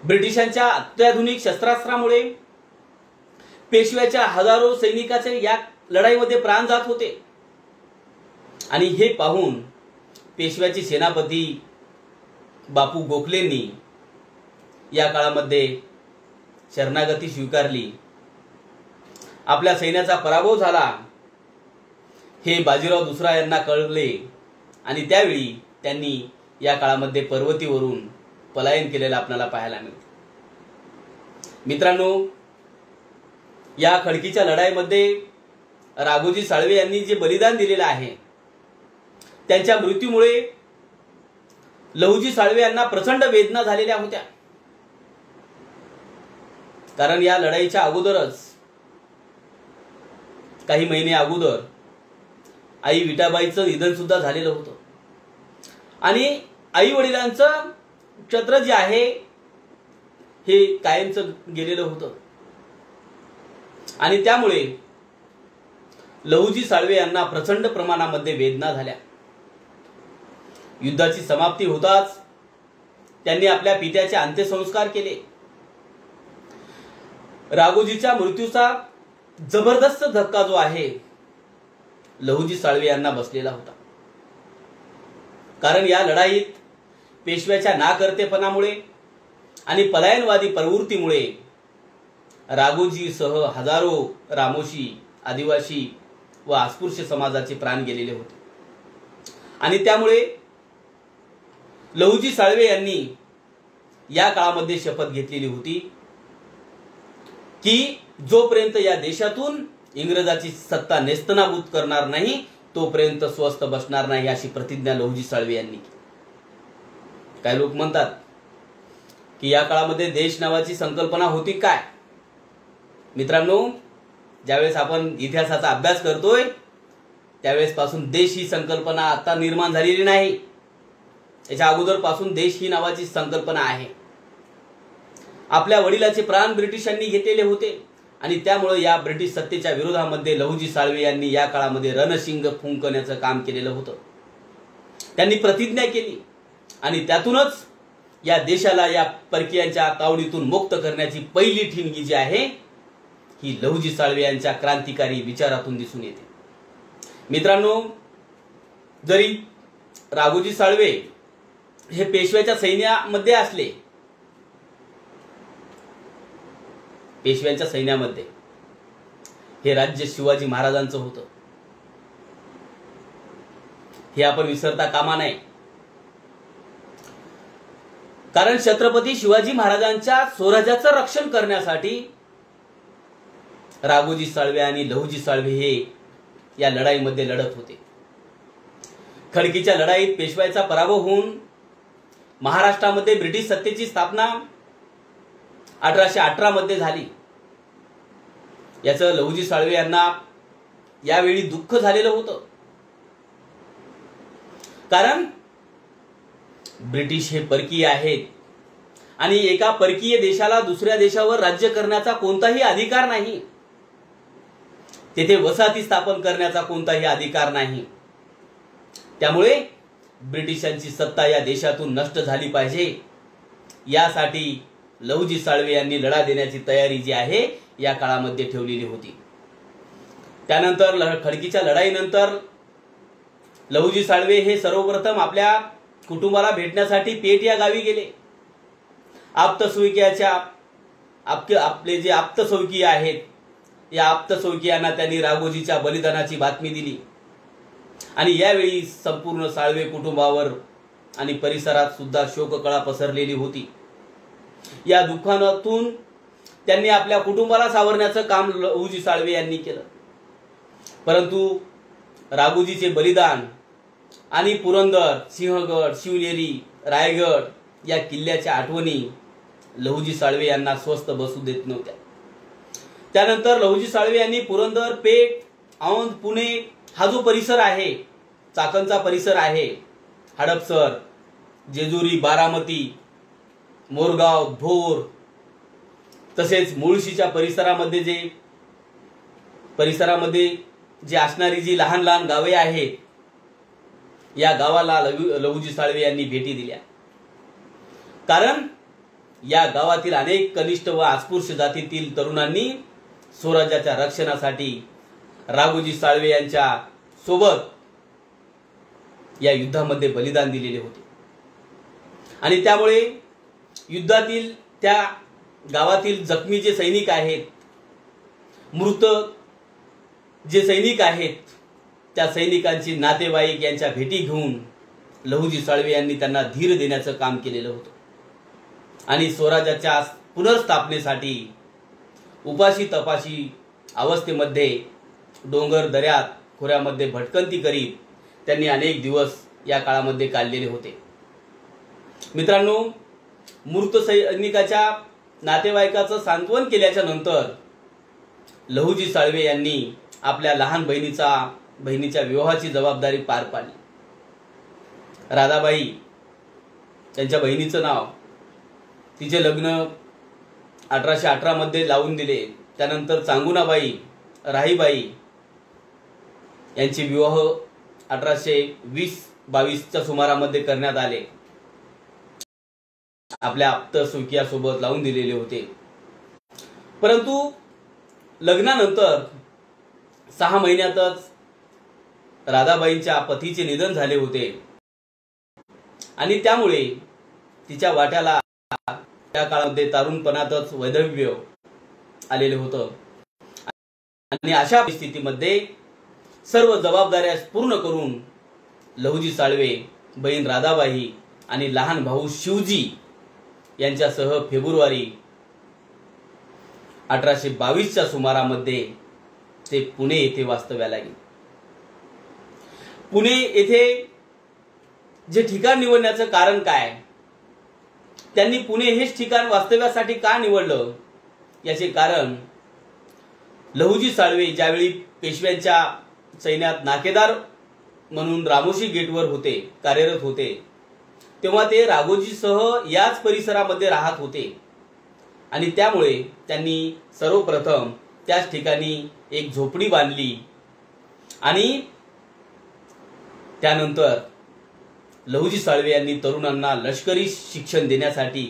ब्रिटिशांच्या अत्याधुनिक शस्त्रास्त्रामुळे पेशव्याच्या हजारो सैनिकाचे या लढाईमध्ये प्राण जात होते आणि हे पाहून पेशव्याचे सेनापती बापू गोखलेंनी या काळामध्ये शरणागती स्वीकारली। आपल्या सैन्याचा पराभव झाला हे बाजीराव दुसरा यांना कळले आणि त्यावेळी त्यांनी या काळामध्ये पर्वतीवरून पलायन केलेलं आपल्याला पाहायला मिळते। मित्रांनो, या खडकीच्या लढाईमध्ये राघोजी साळवे यांनी जे बलिदान दिलेलं आहे त्यांच्या मृत्यूमुळे लहुजी साळवे यांना प्रचंड वेदना झालेल्या होत्या कारण या लढाईच्या अगोदरच काही महिने अगोदर आई विठाबाईंचं निधन सुद्धा झालेलं होतं आणि आई वडिलांचं छत्र जे आहे हे कायमचं गेलेलं होतं आणि त्यामुळे लहुजी साळवे यांना प्रचंड प्रमाणामध्ये वेदना झाल्या। युद्धाची समाप्ती होताच त्यांनी आपल्या पित्याचे अंत्यसंस्कार केले। राघोजीच्या मृत्यूचा जबरदस्त धक्का जो आहे लहुजी साळवे यांना बसलेला होता, कारण या लढाईत पेशव्याच्या नाकर्तेपणामुळे आणि पलायनवादी प्रवृत्तीमुळे राघोजीसह हजारो रामोशी, आदिवासी व अस्पृश्य समाजाचे प्राण गेलेले होते आणि त्यामुळे लहुजी साळवे यांनी या काळामध्ये शपथ घेतलेली होती की जोपर्यंत या देशातून इंग्रजाची सत्ता नेस्तनाबूत करणार नाही तोपर्यंत स्वस्थ बसणार नाही, अशी प्रतिज्ञा लहुजी साळवे यांनी केली। काही लोक म्हणतात की या काळामध्ये देश नावाची संकल्पना होती काय? मित्रांनो, ज्यावेळेस आपण इतिहासाचा अभ्यास करतोय त्यावेळेस पासून देश ही संकल्पना आता निर्माण झालेली नाही, याच्या अगोदर पासून देश ही नावाची संकल्पना आहे। आपल्या वडिलांचे प्राण ब्रिटिशांनी घेतलेले होते आणि त्यामुळे या ब्रिटिश सत्तेच्या विरोधामध्ये लहुजी साळवे यांनी या काळामध्ये रणशिंग फुंकण्याचं काम केलेलं होतं। त्यांनी प्रतिज्ञा केली आणि त्यातूनच या देशाला या परकीयांच्या तावडीतून मुक्त करण्याची पहिली ठिणगी जी आहे ही लहुजी साळवे यांच्या क्रांतिकारी विचारातून दिसून येते। मित्रांनो, जरी राघोजी साळवे हे पेशव्याच्या सैन्यामध्ये असले, पेशव्यांच्या सैन्यामध्ये हे राज्य शिवाजी महाराजांचं होतं, हे आपण विसरता कामा नये। कारण छत्रपती शिवाजी महाराजांच्या स्वराज्याचं रक्षण करण्यासाठी राघोजी साळवे आणि लहुजी साळवे हे या लढाईमध्ये लढत होते। खडकीच्या लढाईत पेशव्याचा पराभव होऊन महाराष्ट्रामध्ये ब्रिटिश सत्तेची स्थापना 1818 मध्ये झाली। याचं लहुजी साळवे यांना यावेळी दुःख झालेलं होतं, कारण ब्रिटिश हे परकीय आहेत आणि एका परकीय देशाला दुसऱ्या देशावर राज्य करण्याचा कोणताही अधिकार नाही, तेथे वसाहती स्थापन करण्याचा कोणताही अधिकार नाही। त्यामुळे ब्रिटिशांची सत्ता या देशातून नष्ट झाली पाहिजे, यासाठी लहुजी साळवे यांनी लढा देण्याची तयारी जी आहे या काळामध्ये ठेवलेली होती। त्यानंतर खडकीच्या लढाईनंतर लहुजी साळवे हे सर्वप्रथम आपल्या कुटुंबाला भेटण्यासाठी पेठ या गावी गेले। आपले जे आप्तस्वकीय आहेत या आप्तस्वकीयांना त्यांनी राघोजीच्या बलिदानाची बातमी दिली आणि यावेळी संपूर्ण साळवे कुटुंबावर आणि परिसरात सुद्धा शोककळा पसरलेली होती। या दुःखातून त्यांनी आपल्या कुटुंबाला सावरण्याचं काम लहुजी साळवे यांनी केलं, परंतु राघोजीचे बलिदान आणि पुरंदर, सिंहगड, शिवनेरी, रायगड या किल्ल्याच्या आठवणी लहुजी साळवे यांना स्वस्थ बसू देत नव्हत्या। त्यानंतर लहुजी साळवे यांनी पुरंदर, पेठ, औंध, पुणे हा जो परिसर आहे, चाकणचा परिसर आहे, हडपसर, जेजुरी, बारामती, मोरगाव, भोर, तसेच मुळशीच्या परिसरामध्ये जे असणारी जी लहान लहान गावे आहेत या गावाला लहुजी साळवे यांनी भेटी दिल्या, कारण या गावातील अनेक कनिष्ठ व अस्पृश्य जातीतील तरुणांनी स्वराज्याच्या रक्षणासाठी राघोजी साळवे यांच्या सोबत या युद्धामध्ये बलिदान दिलेले होते आणि त्यामुळे युद्धातील त्या गावातील जखमी जे सैनिक आहेत, मृत जे सैनिक आहेत, त्या सैनिकांची नातेवाईक यांच्या भेटी घेऊन लहुजी साळवे यांनी त्यांना धीर देण्याचं काम केलेलं होतं आणि स्वराज्याच्या पुनर्स्थापनेसाठी उपाशी तपाशी अवस्थेमध्ये डोंगर दऱ्यात खोऱ्यामध्ये भटकंती करीत त्यांनी अनेक दिवस या काळामध्ये काढलेले होते। मित्रांनो, मृत सैनिकाच्या नातेवाईकाचं सांत्वन केल्याच्या नंतर लहुजी साळवे यांनी आपल्या लहान बहिणीच्या विवाहाची जबाबदारी पार पाडली. राधाबाई त्यांच्या बहिणीचं नाव, तिचे लग्न 1818 मध्ये लावून दिले. त्यानंतर चांगुणाबाई, राहीबाई यांचे विवाह 1820-22च्या सुमारामध्ये करण्यात आले. आपल्या आप्त सुकियासोबत लावून दिलेले होते. परंतु लग्नानंतर 6 महिन्यातच राधाबाईंच्या पतीचे निधन झाले होते आणि त्यामुळे तिच्या वाट्याला त्या काळामध्ये तरुणपणातच वैधव्य आलेले होतं. आणि अशा परिस्थितीमध्ये सर्व जबाबदाऱ्या पूर्ण करून लहुजी साळवे, बहीण राधाबाई आणि लहान भाऊ शिवजी यांच्यासह फेब्रुवारी 1822च्या सुमारामध्ये ते पुणे येथे वास्तव्याला गेले. पुणे येथे जे ठिकाण निवडण्याचं कारण काय, त्यांनी पुणे हेच ठिकाण वास्तव्यासाठी का निवडलं, याचे कारण लहुजी साळवे ज्यावेळी पेशव्यांच्या सैन्यात नाकेदार म्हणून रामोशी गेटवर होते, कार्यरत होते, तेव्हा ते राघोजीसह याच परिसरामध्ये राहत होते आणि त्यामुळे त्यांनी सर्वप्रथम त्याच ठिकाणी एक झोपडी बांधली आणि त्यानंतर लहुजी साळवे यांनी तरुणांना लष्करी शिक्षण देण्यासाठी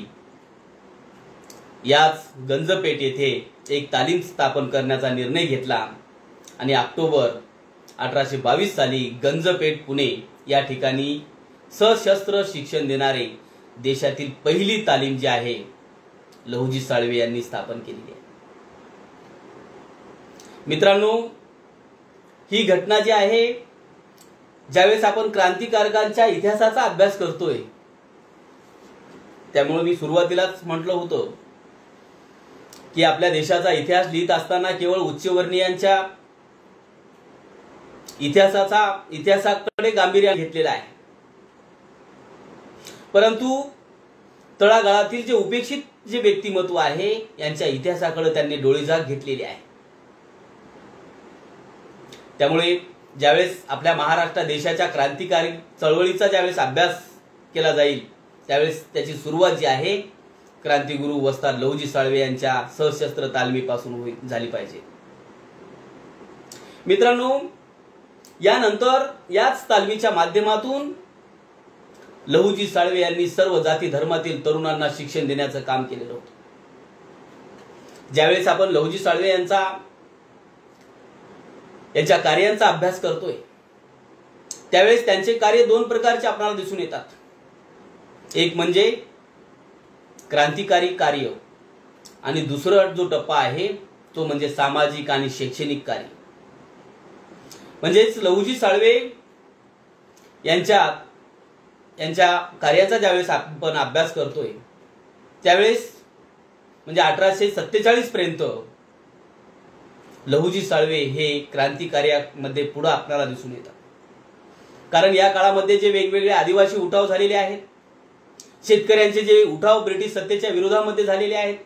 याच गंजपेठ येथे एक तालीम स्थापन करण्याचा निर्णय घेतला आणि ऑक्टोबर 1822 साली गंजपेठ पुणे या ठिकाणी सशस्त्र शिक्षण देणारे देशातील पहिली तालीम जी आहे लहुजी साळवे यांनी स्थापन केली आहे. मित्रांनो, ही घटना जी आहे, ज्यावेळेस आपण क्रांतिकारकांच्या इतिहासाचा अभ्यास करतोय, त्यामुळे मी सुरुवातीलाच म्हटलं होतं की आपल्या देशाचा इतिहास लिहित असताना केवळ उच्चवर्णीयांच्या इतिहासाकडे गांभीर्याने घेतलेला आहे, परंतु तळागाळातील जे उपेक्षित जे व्यक्तिमत्व आहे यांच्या इतिहासाकडे त्यांनी डोळेझाक घेतलेली आहे. त्यामुळे ज्यावेळेस आपल्या महाराष्ट्र देशाच्या क्रांतिकारी चळवळीचा ज्यावेळेस अभ्यास केला जाईल, त्यावेळेस त्याची सुरुवात जी आहे क्रांतिगुरू वस्ताद लहुजी साळवे यांच्या सशस्त्र तालमीपासून झाली पाहिजे. मित्रांनो, यानंतर याच तालमीच्या माध्यमातून लहुजी साळवे यांनी सर्व जाती धर्मातील तरुणांना शिक्षण देण्याचं काम केलेलं होतं. ज्यावेळेस आपण लहुजी साळवे यांच्या कार्यांचा अभ्यास करतोय, त्यावेळेस त्यांचे कार्य 2 प्रकारचे आपल्याला दिसून येतात. एक म्हणजे क्रांतिकारी कार्य आणि दुसरा जो टप्पा आहे तो म्हणजे सामाजिक आणि शैक्षणिक कार्य. म्हणजेच लहुजी साळवे यांच्या कार्याचा ज्यावेळेस आपण अभ्यास करतोय, त्यावेळेस म्हणजे 1847 पर्यंत लहुजी साळवे हे क्रांतिकार्यामध्ये पुढे आपल्याला दिसून येतात. कारण या काळामध्ये जे वेगवेगळे आदिवासी उठाव झालेले आहेत, शेतकऱ्यांचे जे उठाव ब्रिटिश सत्तेच्या विरोधामध्ये झालेले आहेत,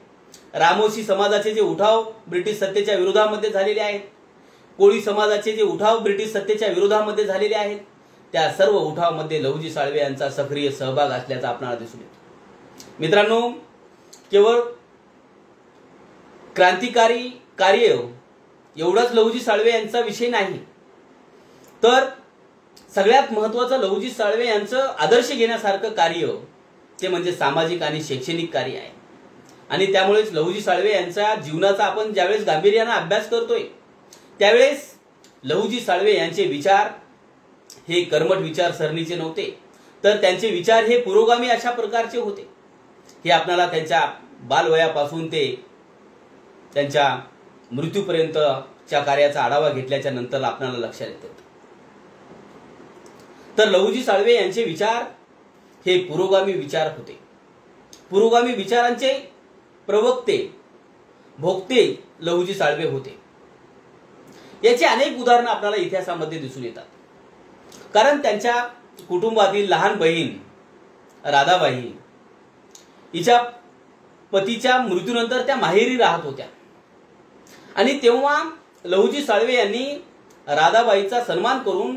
रामोशी समाजाचे जे उठाव ब्रिटिश सत्तेच्या विरोधामध्ये झालेले आहेत, कोळी समाजाचे जे उठाव ब्रिटिश सत्तेच्या विरोधामध्ये झालेले आहेत, त्या सर्व उठावामध्ये लहुजी साळवे यांचा सक्रिय सहभाग असल्याचा आपल्याला दिसून येतो. मित्रांनो, केवळ क्रांतिकारी कार्य एवढाच लहुजी साळवे यांचा विषय नाही, तर सगळ्यात महत्त्वाचं लहुजी साळवे यांचं आदर्श घेण्यासारखं कार्य ते म्हणजे सामाजिक आणि शैक्षणिक कार्य आहे. आणि त्यामुळेच लहुजी साळवे यांच्या जीवनाचा आपण ज्यावेळेस गांभीर्याने अभ्यास करतोय, त्यावेळेस लहुजी साळवे यांचे विचार हे कर्मठ विचारसरणीचे नव्हते, तर त्यांचे विचार हे पुरोगामी अशा प्रकारचे होते. हे आपल्याला त्यांच्या बालवयापासून ते त्यांच्या मृत्यूपर्यंतच्या कार्याचा आढावा घेतल्याच्या नंतर आपल्याला लक्षात येतं. तर लहुजी साळवे यांचे विचार हे पुरोगामी विचार होते. पुरोगामी विचारांचे प्रवक्ते, भोक्ते लहुजी साळवे होते. याची अनेक उदाहरणं आपल्याला इतिहासामध्ये दिसून येतात. कारण त्यांच्या कुटुंबातील लहान बहीण राधाबाई हिच्या पतीच्या मृत्यूनंतर त्या माहेरी राहत होत्या आणि तेव्हा लहुजी साळवे यांनी राधाबाईचा सन्मान करून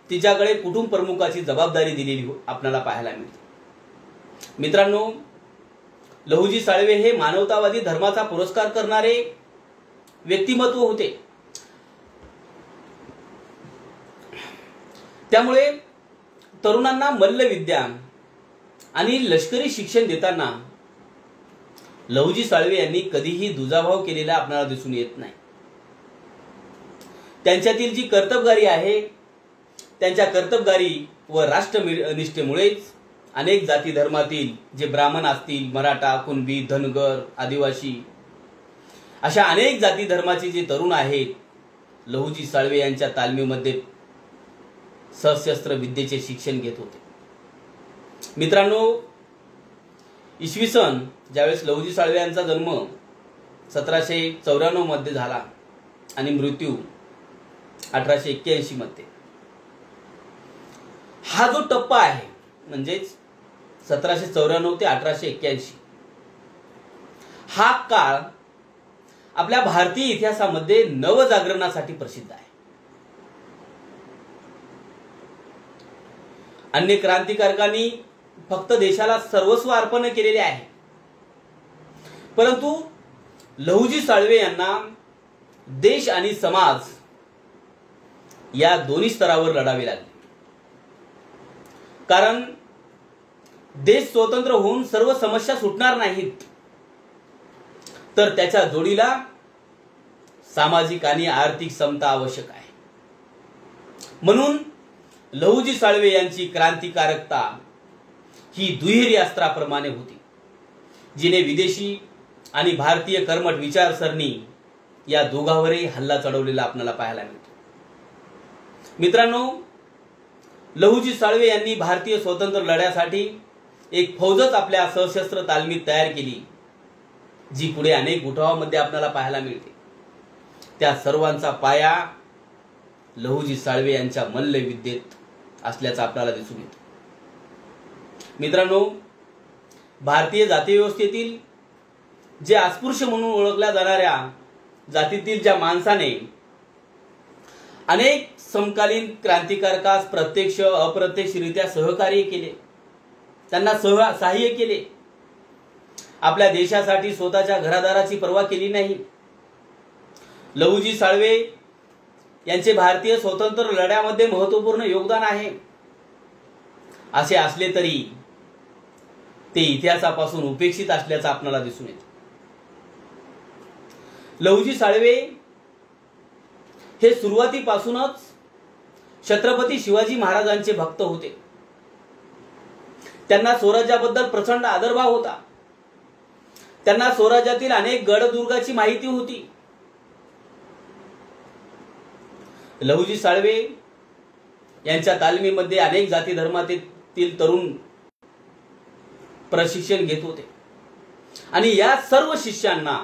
तिच्याकडे कुटुंब प्रमुखाची जबाबदारी दिलेली आपल्याला पाहायला मिळते. मित्रांनो, लहुजी साळवे हे मानवतावादी धर्माचा पुरस्कार करणारे व्यक्तिमत्व होते. त्यामुळे तरुणांना मल्लविद्या आणि लष्करी शिक्षण देताना लहुजी साळवे यांनी कधीही दुजाभाव केलेला आपल्याला दिसून येत नाही. त्यांच्यातील जी कर्तबगारी आहे, त्यांच्या कर्तबगारी व राष्ट्रनिष्ठेमुळेच अनेक जाती धर्मातील जे ब्राह्मण असतील, मराठा, कुणबी, धनगर, आदिवासी अशा अनेक जाती धर्माचे जे तरुण आहेत, लहुजी साळवे यांच्या तालमीमध्ये सशस्त्र विद्येचे शिक्षण घेत होते. मित्रांनो, इसवी सन ज्यावेळेस लहुजी साळवे यांचा जन्म 1794 मध्ये झाला आणि मृत्यू 1881 मध्ये, हा जो टप्पा आहे म्हणजेच 1794 ते 1881 हा काळ आपल्या भारतीय इतिहासामध्ये नवजागरणासाठी प्रसिद्ध आहे. अन्य क्रांतिकारकांनी फक्त देशाला सर्वस्व अर्पण केलेले आहे, परंतु लहुजी साळवे यांना देश आणि समाज या दोन्ही स्तरावर लढावे लागले. कारण देश स्वतंत्र होऊन सर्व समस्या सुटणार नाहीत, तर त्याच्या जोडीला सामाजिक आणि आर्थिक समता आवश्यक आहे. म्हणून लहुजी साळवे यांची क्रांतिकारकता ही दुहेरी अस्त्राप्रमाणे होती, जिने विदेशी आणि भारतीय कर्मठ विचारसरणी या दोघांवरही हल्ला चढवलेला आपल्याला पाहायला मिळतो. मित्रांनो, लहुजी साळवे यांनी भारतीय स्वतंत्र लढ्यासाठी एक फौजच आपल्या सशस्त्र तालमीत तयार केली, जी पुढे अनेक उठावामध्ये आपल्याला पाहायला मिळते. त्या सर्वांचा पाया लहुजी साळवे यांच्या मल्लविद्येत असल्याचं आपल्याला दिसून येतं. मित्रांनो, भारतीय जातीव्यवस्थेतील जे अस्पृश्य म्हणून ओळखल्या जाणाऱ्या जातीतील ज्या माणसाने अनेक समकालीन क्रांतिकारकास प्रत्यक्ष अप्रत्यक्षरित्या सहकार्य केले, त्यांना सहाय्य केले, आपल्या देशासाठी स्वतःच्या घरादाराची पर्वा केली नाही. लहुजी साळवे यांचे भारतीय स्वतंत्र लढ्यामध्ये महत्त्वपूर्ण योगदान आहे. असे असले तरी ते इतिहासापासून उपेक्षित असल्याचं आपल्याला दिसून येते. लहुजी साळवे हे सुरुवातीपासूनच छत्रपती शिवाजी महाराजांचे भक्त होते. त्यांना स्वराज्याबद्दल प्रचंड आदरभाव होता. त्यांना स्वराज्यातील अनेक गडदुर्गाची माहिती होती. लहुजी साळवे यांच्या तालमीमध्ये अनेक जाती धर्मातील तरुण प्रशिक्षण घेत होते आणि या सर्व शिष्यांना,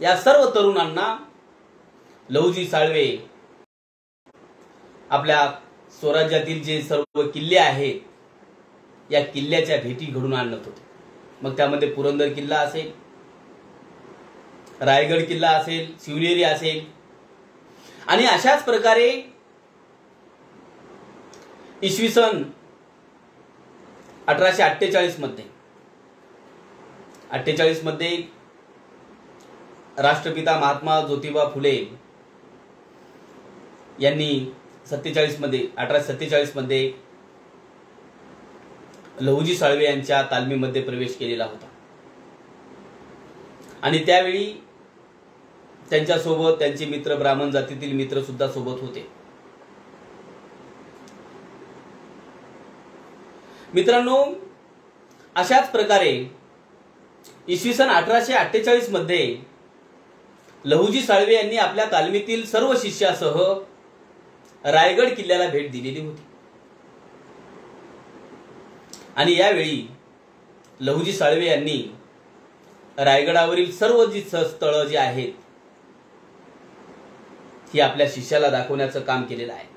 या सर्व तरुणांना लहुजी साळवे आपल्या स्वराज्यातील जे सर्व किल्ले आहेत, या किल्ल्याच्या भेटी घडून आणत होते. मग त्यामध्ये पुरंदर किल्ला असेल, रायगड किल्ला असेल, शिवनेरी असेल आणि अशाच प्रकारे इसवी सन 1848 मध्ये राष्ट्रपिता महात्मा ज्योतिबा फुले यांनी 1847 मध्ये लहुजी साळवे यांच्या तालमीमध्ये प्रवेश केलेला होता आणि त्यावेळी त्यांच्यासोबत त्यांचे मित्र, ब्राह्मण जातीतील मित्र सुद्धा सोबत होते. मित्रांनो, अशाच प्रकारे इसवी सन 1848 मध्ये लहुजी साळवे यांनी आपल्या तालमीतील सर्व शिष्यासह रायगड किल्ल्याला भेट दिलेली होती आणि यावेळी लहुजी साळवे यांनी रायगडावरील सर्व जी स्थळं जी आहेत ही आपल्या शिष्याला दाखवण्याचं काम केलेलं आहे.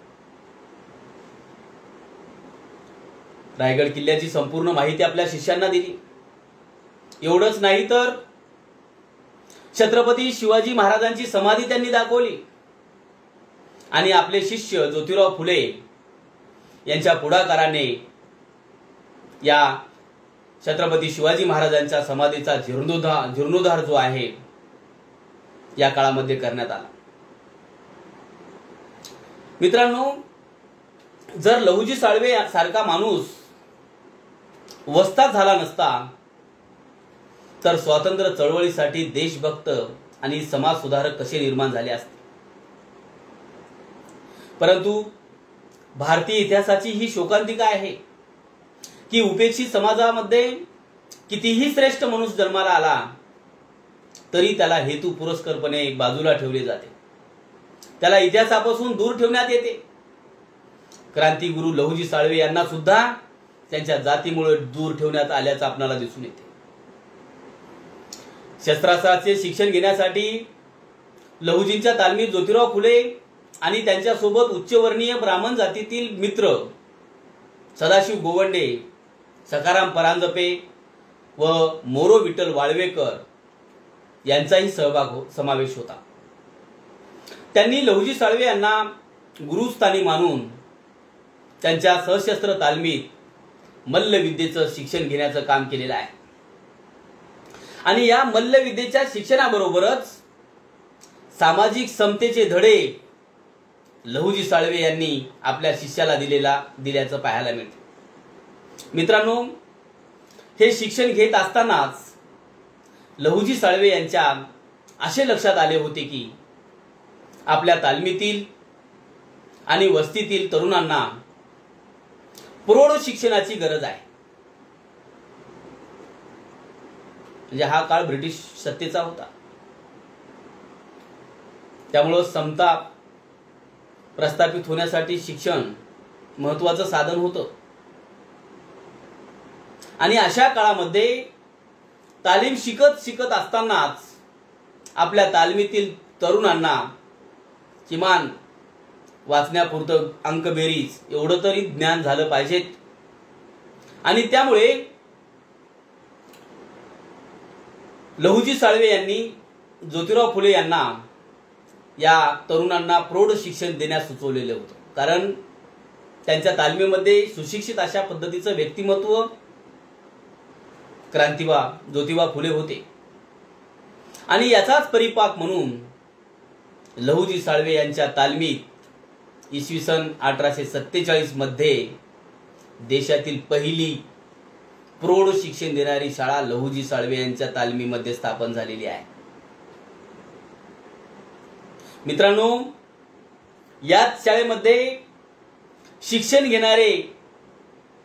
रायगड किल्ल्याची संपूर्ण माहिती आपल्या शिष्यांना दिली एवढंच नाही तर छत्रपती शिवाजी महाराजांची समाधी त्यांनी दाखवली आणि आपले शिष्य ज्योतिराव फुले यांच्या पुढाकाराने या छत्रपती शिवाजी महाराजांच्या समाधीचा जीर्णोद्धार जो आहे या काळामध्ये करण्यात आला। मित्रांनो, जर लहुजी साळवे सारखा माणूस वस्ताद झाला नसता तर स्वातंत्र्य चळवळीसाठी देशभक्त आणि समाज सुधारक कसे निर्माण झाले असते। परंतु भारतीय इतिहासाची ही शोकांतिका आहे की उपेक्षित समाजामध्ये कितीही श्रेष्ठ माणूस जन्माला आला तरी त्याला हेतू पुरस्करपणे बाजूला ठेवले जाते, त्याला इतिहासापासून दूर ठेवण्यात येते। क्रांतिगुरु लहुजी साळवे यांना सुद्धा त्यांच्या जातीमुळे दूर ठेवण्यात आल्याचं आपल्याला दिसून येते। शस्त्रास्त्राचे शिक्षण घेण्यासाठी लहुजींच्या तालमीत ज्योतिराव फुले आणि त्यांच्यासोबत उच्चवर्णीय ब्राह्मण जातीतील मित्र सदाशिव गोवंडे, सखाराम परांजपे व मोरो विठ्ठल वाळवेकर यांचाही समावेश होता। त्यांनी लहुजी साळवे यांना गुरुस्थानी मानून त्यांच्या सशस्त्र तालमीत मल्लविद्येचं शिक्षण घेण्याचं काम केलेलं आहे आणि या मल्लविद्येच्या शिक्षणाबरोबरच सामाजिक समतेचे धडे लहुजी साळवे यांनी आपल्या शिष्याला दिल्याचं पाहायला मिळते। मित्रांनो, हे शिक्षण घेत असतानाच लहुजी साळवे यांच्या असे लक्षात आले होते की आपल्या तालमीतील आणि वस्तीतील तरुणांना प्रौढ शिक्षणाची गरज आहे। म्हणजे हा काळ ब्रिटिश सत्तेचा होता, त्यामुळे समता प्रस्थापित होण्यासाठी शिक्षण महत्त्वाचं साधन होतं आणि अशा काळामध्ये तालीम शिकत असतानाच आपल्या तालमीतील तरुणांना किमान वाचण्यापुरतं अंकबेरीज एवढं तरी ज्ञान झालं पाहिजेत आणि त्यामुळे लहुजी साळवे यांनी ज्योतिराव फुले यांना या तरुणांना प्रौढ शिक्षण देण्यास सुचवलेलं होतं, कारण त्यांच्या तालमीमध्ये सुशिक्षित अशा पद्धतीचं व्यक्तिमत्व ज्योतिबा फुले होते आणि याचाच परिपाक म्हणून लहुजी साळवे यांच्या तालमीत इसवी सन 1847 मध्ये देशातील पहिली प्रौढ शिक्षण देणारी शाळा लहुजी साळवे यांच्या तालमीमध्ये स्थापन झालेली आहे। मित्रांनो, याच शाळेमध्ये शिक्षण घेणारे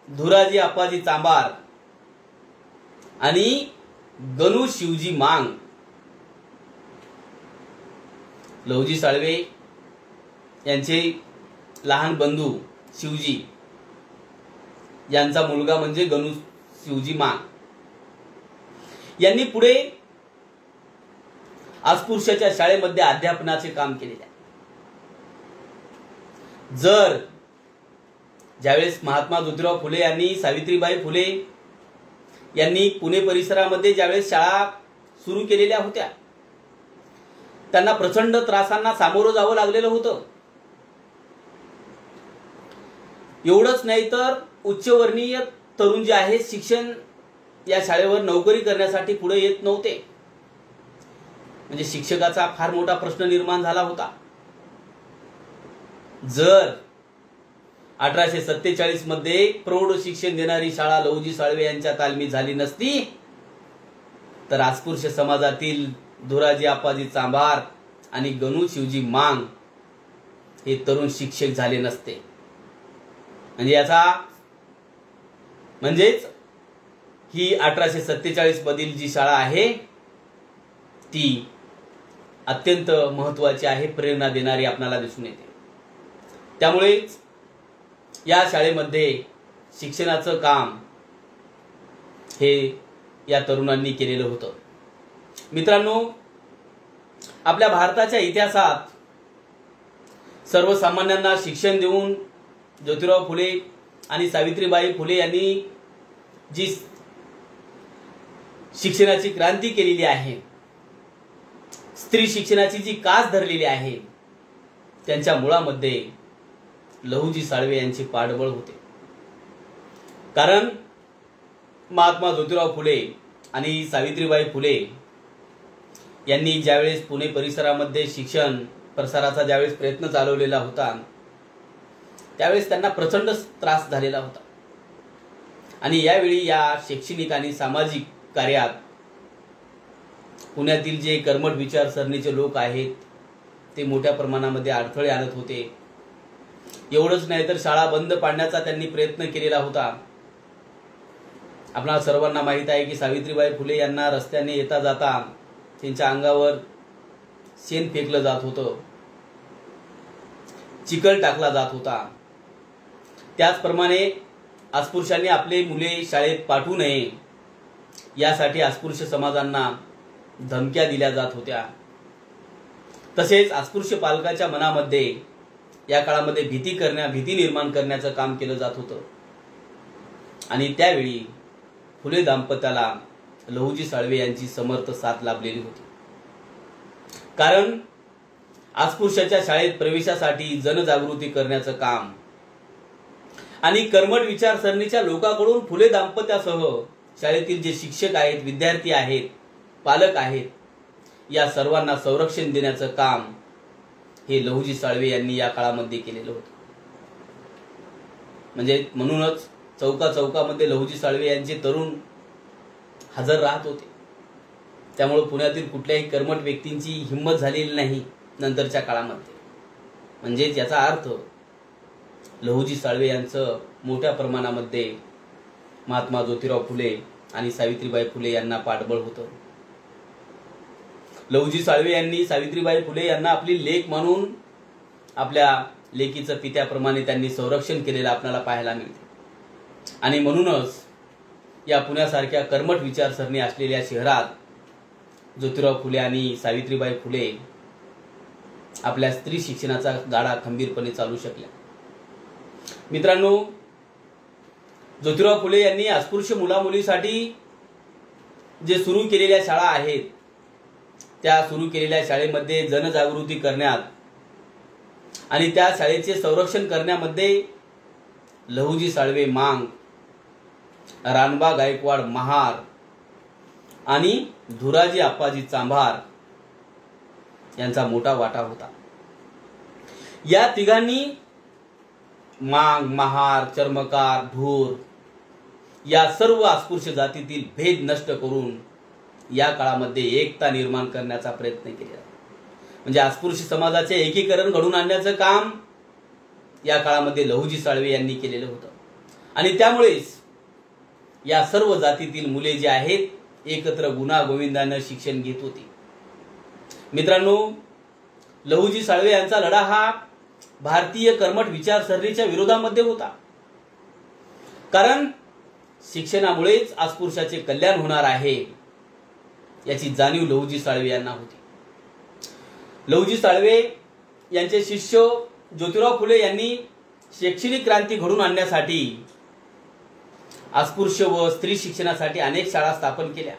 धुराजी आप्पाजी चांभार आणि गणू शिवजी मांग, लहुजी साळवे यांचे लहान बंधू शिवजी यांचा मुलगा म्हणजे गणू शिवजी मांग यांनी पुढे अस्पृश्याच्या शाळेमध्ये अध्यापनाचे काम केलेले आहे। ज्यावेळेस महात्मा ज्योतिराव फुले यांनी सावित्रीबाई फुले यांनी पुणे परिसरामध्ये ज्यावेळेस शाळा सुरू केलेल्या होत्या त्यांना प्रचंड त्रासांना सामोरं जावं लागलेलं होतं। एवढंच नाही तर उच्चवर्णीय तरुण जे आहेत शिक्षण या शाळेवर नोकरी करण्यासाठी पुढे येत नव्हते, म्हणजे शिक्षकाचा फार मोठा प्रश्न निर्माण झाला होता। जर 1847 मध्ये प्रौढ शिक्षण देणारी शाळा लहुजी साळवे यांच्या तालमीत झाली नसती तर अस्पृश्य समाजातील धुराजी आप्पाजी चांभार आणि गणू शिवजी मांग हे तरुण शिक्षक झाले नसते। म्हणजेच ही 1847 मधील जी शाळा आहे ती अत्यंत महत्त्वाची आहे, प्रेरणा देणारी आपल्याला दिसून येते। त्यामुळे या शाळेमध्ये शिक्षणाचं काम हे या तरुणांनी केलेलं होतं। मित्रांनो, आपल्या भारताच्या इतिहासात सर्वसामान्यांना शिक्षण देऊन ज्योतिराव फुले आणि सावित्रीबाई फुले यांनी जी शिक्षणाची क्रांती केलेली आहे, स्त्री शिक्षणाची जी कास धरलेली आहे, त्यांच्या मुळामध्ये लहुजी साळवे यांचे पाठबळ होते. कारण महात्मा ज्योतिराव फुले आणि सावित्रीबाई फुले यांनी ज्यावेळेस पुणे परिसरामध्ये शिक्षण प्रसाराचा ज्यावेळेस प्रयत्न चालवलेला होता, त्यावेळेस त्यांना प्रचंड त्रास झालेला होता. आणि यावेळी या शैक्षणिक आणि सामाजिक कार्यात पुण्यातील जे कर्मठ विचारसरणीचे लोक आहेत ते मोठ्या प्रमाणामध्ये अडथळे आणत होते. एवढंच नाही तर शाळा बंद पाडण्याचा त्यांनी प्रयत्न केलेला होता. आपणा सर्वांना माहीत आहे की सावित्रीबाई फुले यांना रस्त्याने येता जाता त्यांच्या अंगावर शेण फेकलं जात होतं, चिखल टाकला जात होता. त्याचप्रमाणे अस्पृश्यांनी आपले मुले शाळेत पाठवू नये यासाठी अस्पृश्य समाजांना धमक्या दिल्या जात होत्या. तसेच अस्पृश्य पालकाच्या मनामध्ये या काळामध्ये भीती निर्माण करण्याचं काम केलं जात होतं. आणि त्यावेळी फुले दाम्पत्याला लहुजी साळवे यांची समर्थ साथ लाभलेली होती. कारण अस्पृश्याच्या शाळेत प्रवेशासाठी जनजागृती करण्याचं काम आणि कर्मठ विचारसरणीच्या लोकांकडून फुले दाम्पत्यासह शाळेतील जे शिक्षक आहेत, विद्यार्थी आहेत, पालक आहेत, या सर्वांना संरक्षण देण्याचं काम हे लहुजी साळवे यांनी या काळामध्ये केलेलं होतं. म्हणजे म्हणूनच चौकामध्ये लहुजी साळवे यांचे तरुण हजर राहत होते. त्यामुळे पुण्यातील कुठल्याही कर्मठ व्यक्तींची हिंमत झालेली नाही नंतरच्या काळामध्ये. म्हणजेच याचा अर्थ लहुजी साळवे यांचं मोठ्या प्रमाणामध्ये महात्मा ज्योतिराव फुले आणि सावित्रीबाई फुले यांना पाठबळ होतं. लहुजी साळवे यांनी सावित्रीबाई फुले यांना आपली लेक मानून आपल्या लेकीचं पित्याप्रमाणे त्यांनी संरक्षण केलेलं आपल्याला पाहायला मिळते. आणि म्हणूनच या पुण्यासारख्या कर्मठ विचारसरणी असलेल्या शहरात ज्योतिराव फुले आणि सावित्रीबाई फुले आपल्या स्त्री शिक्षणाचा गाडा खंबीरपणे चालू शकल्या. मित्रांनो, ज्योतिराव फुले यांनी अस्पृश्य मुलामुलीसाठी जे सुरू केलेल्या शाळा आहेत, त्या सुरू केलेल्या शाळेमध्ये जनजागृती करण्यात आणि त्या शाळेचे संरक्षण करण्यामध्ये लहुजी साळवे मांग, रानबा गायकवाड महार आणि धुराजी आप्पाजी चांभार यांचा मोठा वाटा होता. या तिघांनी मांग, महार, चर्मकार, धूर या सर्व अस्पृश्य जातीतील भेद नष्ट करून या काळामध्ये एकता निर्माण करण्याचा प्रयत्न केला. म्हणजे अस्पृश्य समाजाचे एकीकरण घडून आणण्याचं काम या काळामध्ये लहुजी साळवे यांनी केलेलं होतं. आणि त्यामुळेच या सर्व जातीतील मुले जे आहेत एकत्र गुण्यागोविंदानं शिक्षण घेत होती. मित्रांनो, लहुजी साळवे यांचा लढा हा भारतीय कर्मठ विचारसरणीच्या विरोधामध्ये होता. कारण शिक्षणामुळेच अस्पृश्याचे कल्याण होणार आहे याची जाणीव लहुजी साळवे यांना होती. लहुजी साळवे यांचे शिष्य ज्योतिराव फुले यांनी शैक्षणिक क्रांती घडून आणण्यासाठी अस्पृश्य व स्त्री शिक्षणासाठी अनेक शाळा स्थापन केल्या.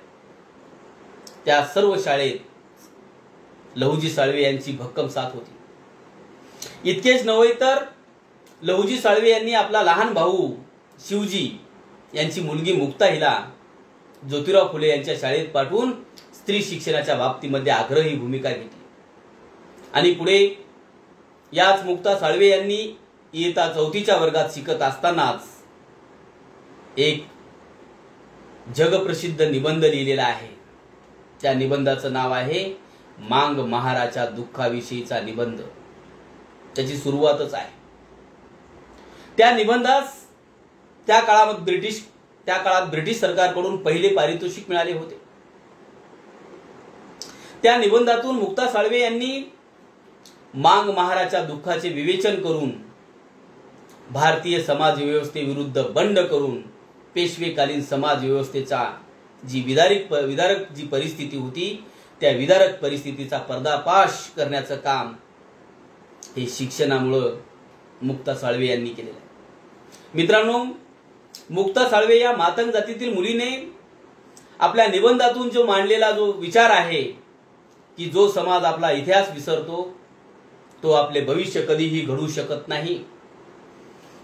त्या सर्व शाळेत लहुजी साळवे यांची भक्कम साथ होती. इतकेच नव्हे तर लहुजी साळवे यांनी आपला लहान भाऊ शिवजी यांची मुलगी मुक्ता हिला ज्योतिराव फुले यांच्या शाळेत पाठवून स्त्री शिक्षणाच्या बाबतीमध्ये आग्रही भूमिका घेतली. आणि पुढे याच मुक्ता साळवे यांनी इयत्ता 4थीच्या वर्गात शिकत असतानाच एक जगप्रसिद्ध निबंध लिहिलेला आहे. त्या निबंधाचं नाव आहे मांग महाराच्या दुःखाविषयीचा निबंध. त्याची सुरुवातच आहे. त्या निबंधास त्या काळात ब्रिटिश सरकारकडून पहिले पारितोषिक मिळाले होते. त्या निबंधातून मुक्ता साळवे यांनी मांग महाराच्या दुःखाचे विवेचन करून भारतीय समाज व्यवस्थेविरुद्ध बंड करून पेशवेकालीन समाज व्यवस्थेचा जी विदारक जी परिस्थिती होती त्या विदारक परिस्थितीचा पर्दाफाश करण्याचं काम हे शिक्षणामुळे मुक्ता साळवे यांनी केलेलं आहे. मित्रांनो, मुक्ता साळवे या मातंग जातीतील मुलीने आपल्या निबंधातून जो मांडलेला जो विचार आहे की जो समाज आपला इतिहास विसरतो तो आपले भविष्य कधीही घडू शकत नाही,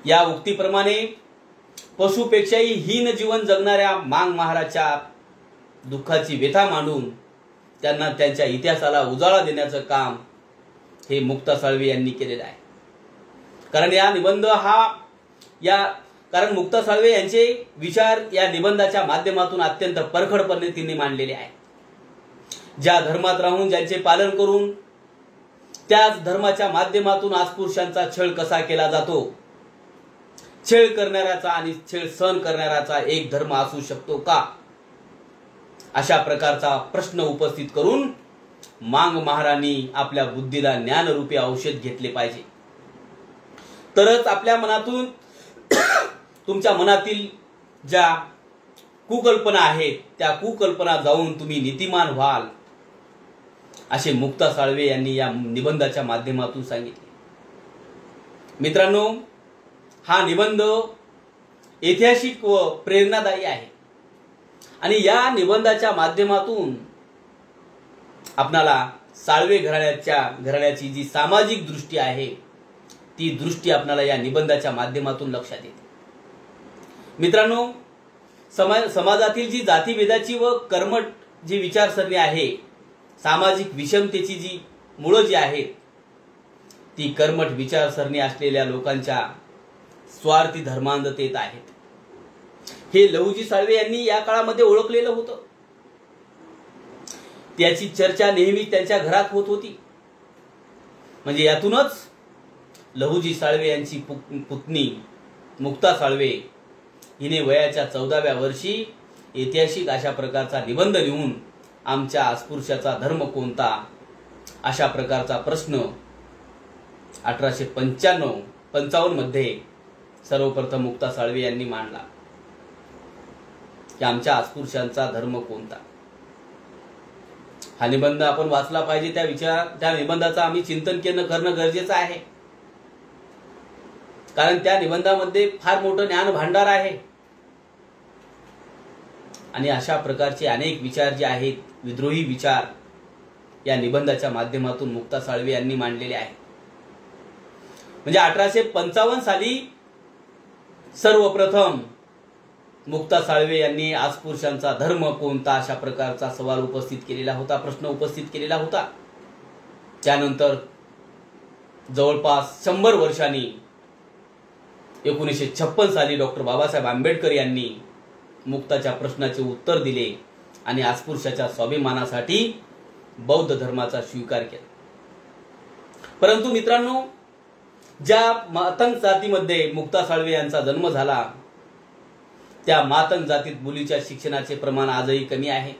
या उक्तीप्रमाणे पशुपेक्षाही हीन जीवन जगणाऱ्या मांग महाराजच्या दुःखाची व्यथा मांडून त्यांना त्यांच्या इतिहासाला उजाळा देण्याचं काम हे मुक्ता साळवे यांनी केलेलं आहे. कारण या निबंध कारण मुक्ता साळवे यांचे विचार या निबंधाच्या माध्यमातून अत्यंत परखड पद्धतीने मांडलेले आहे. ज्या धर्मात राहून ज्यांचे पालन करून त्याच धर्माच्या माध्यमातून अस्पृश्यांचा छळ कसा केला जातो, छळ करणाऱ्याचा आणि छळ सहन करणाऱ्याचा एक धर्म असू शकतो का, अशा प्रकारचा प्रश्न उपस्थित करून मांग महाराणी आपल्या बुद्धीला ज्ञानरूपी औषध घेतले पाहिजे. तरच आपल्या मनातून तुमच्या मनातील ज्या कुकल्पना आहेत त्या कुकल्पना जाऊन तुम्ही नीतिमान व्हाल, असे मुक्ता साळवे यांनी या निबंधाच्या माध्यमातून सांगितले. मित्रांनो, हा निबंध ऐतिहासिक व प्रेरणादायी आहे आणि या निबंधाच्या माध्यमातून आपणाला साळवे घराण्याची जी सामाजिक दृष्टी आहे ती दृष्टी आपणाला या निबंधाच्या माध्यमातून लक्षात येते. मित्रांनो, समाजातील जी जातीभेदाची व कर्मठ जी विचारसरणी आहे, सामाजिक विषमतेची जी मुळं जी आहेत, ती कर्मठ विचारसरणी असलेल्या लोकांच्या स्वार्थी धर्मांधतेत आहेत. हे लहुजी साळवे यांनी या काळामध्ये ओळखलेलं होतं. त्याची चर्चा नेहमी त्यांच्या घरात होत होती. म्हणजे यातूनच लहुजी साळवे यांची पुतणी मुक्ता साळवे हिने वयाच्या 14व्या वर्षी ऐतिहासिक अशा प्रकारचा निबंध लिहून आमच्या अस्पृश्याचा धर्म कोणता अशा प्रकारचा प्रश्न 1855 मध्ये सर्वप्रथम मुक्ता साळवे यांनी मांडला की आमच्या अस्पृश्यांचा धर्म कोणता. हा निबंध आपण वाचला पाहिजे. त्या निबंधाचं आम्ही चिंतन करणं गरजेचं आहे. कारण त्या निबंधामध्ये फार मोठं ज्ञान भांडार आहे आणि अशा प्रकारचे अनेक विचार जे आहेत, विद्रोही विचार या निबंधाच्या माध्यमातून मुक्ता साळवे यांनी मांडलेले आहेत. म्हणजे 1855 साली सर्वप्रथम मुक्ता साळवे यांनी अस्पृश्यांचा धर्म कोणता अशा प्रकारचा सवाल उपस्थित केलेला होता, प्रश्न उपस्थित केलेला होता. त्यानंतर जवळपास 100 वर्षांनी 1956 साली डॉक्टर बाबासाहेब आंबेडकर यांनी मुक्ताच्या प्रश्नाचे उत्तर दिले आणि अस्पृश्याच्या स्वाभिमानासाठी बौद्ध धर्माचा स्वीकार केला. परंतु मित्रांनो, ज्या मातंग जातीमध्ये मुक्ता साळवे यांचा जन्म झाला त्या मातंग जातीत मुलीच्या शिक्षणाचे प्रमाण आजही कमी आहे.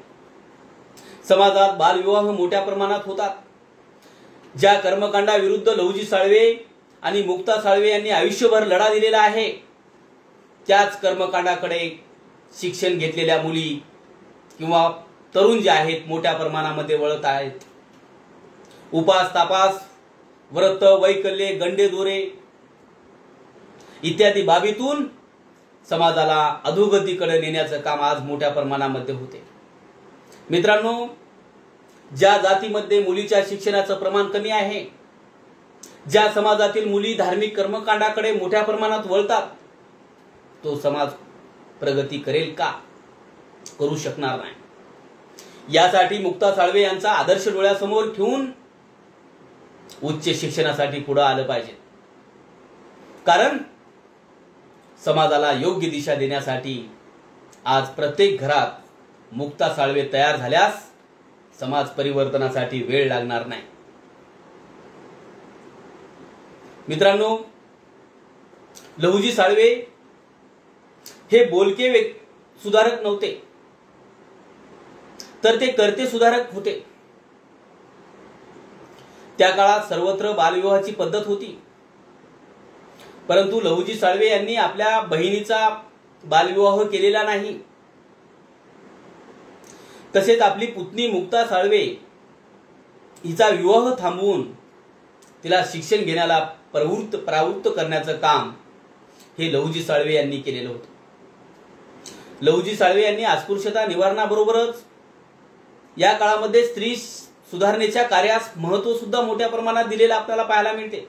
समाजात बालविवाह मोठ्या प्रमाणात होतात. ज्या कर्मकांडाविरुद्ध लहुजी साळवे आणि मुक्ता साळवे यांनी आयुष्यभर लढा दिलेला आहे त्याच कर्मकांडाकडे शिक्षण घेतलेल्या मुली किंवा तरुण जे आहेत मोठ्या प्रमाणामध्ये वळत आहेत. उपास तापास, व्रत, वैकल्ये, गंडे दोरे इत्यादी बाबीतून समाजाला अधोगतीकडे नेण्याचं काम आज मोठ्या प्रमाणामध्ये होते. मित्रांनो, ज्या जातीमध्ये मुलीच्या शिक्षणाचं प्रमाण कमी आहे, ज्या समाजातील मुली धार्मिक कर्मकांडाकडे मोठ्या प्रमाणात वळतात, तो समाज प्रगती करेल का? करू शकणार नाही. यासाठी मुक्ता साळवे यांचा आदर्श डोळ्यासमोर ठेवून उच्च शिक्षणासाठी पुढे आलं पाहिजे. कारण समाजाला योग्य दिशा देण्यासाठी आज प्रत्येक घरात मुक्ता साळवे तयार झाल्यास समाज परिवर्तनासाठी वेळ लागणार नाही. मित्रांनो, लहुजी साळवे हे बोलके सुधारक नव्हते, तर ते करते सुधारक होते. त्या काळात सर्वत्र बालविवाहाची पद्धत होती. परंतु लहुजी साळवे यांनी आपल्या बहिणीचा बालविवाह केलेला नाही. तसेच आपली पुतणी मुक्ता साळवे हिचा विवाह थांबवून तिला शिक्षण घेण्याला प्रवृत्त करण्याचं काम हे लहुजी साळवे यांनी केलेलं होतं. लहुजी साळवे यांनी अस्पृश्यता निवारणाबरोबरच या काळामध्ये स्त्री सुधारणेच्या कार्यास महत्त्व सुद्धा मोठ्या प्रमाणात दिलेलं आपल्याला पाहायला मिळते.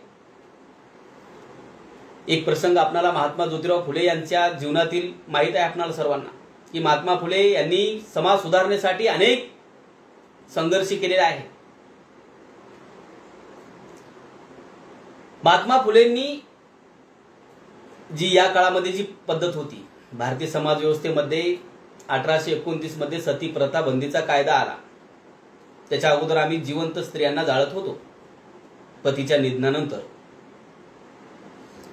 एक प्रसंग आपल्याला महात्मा ज्योतिराव फुले यांच्या जीवनातील माहित आहे आपल्याला सर्वांना, की महात्मा फुले यांनी समाज सुधारणेसाठी अनेक संघर्ष केलेला आहे. महात्मा फुलेंनी जी या काळामध्ये जी पद्धत होती, भारतीय समाज व्यवस्थेमध्ये 1829 मध्ये सती प्रथा बंदीचा कायदा आला. त्याच्या अगोदर आम्ही जिवंत स्त्रियांना जाळत होतो पतीच्या निधनानंतर.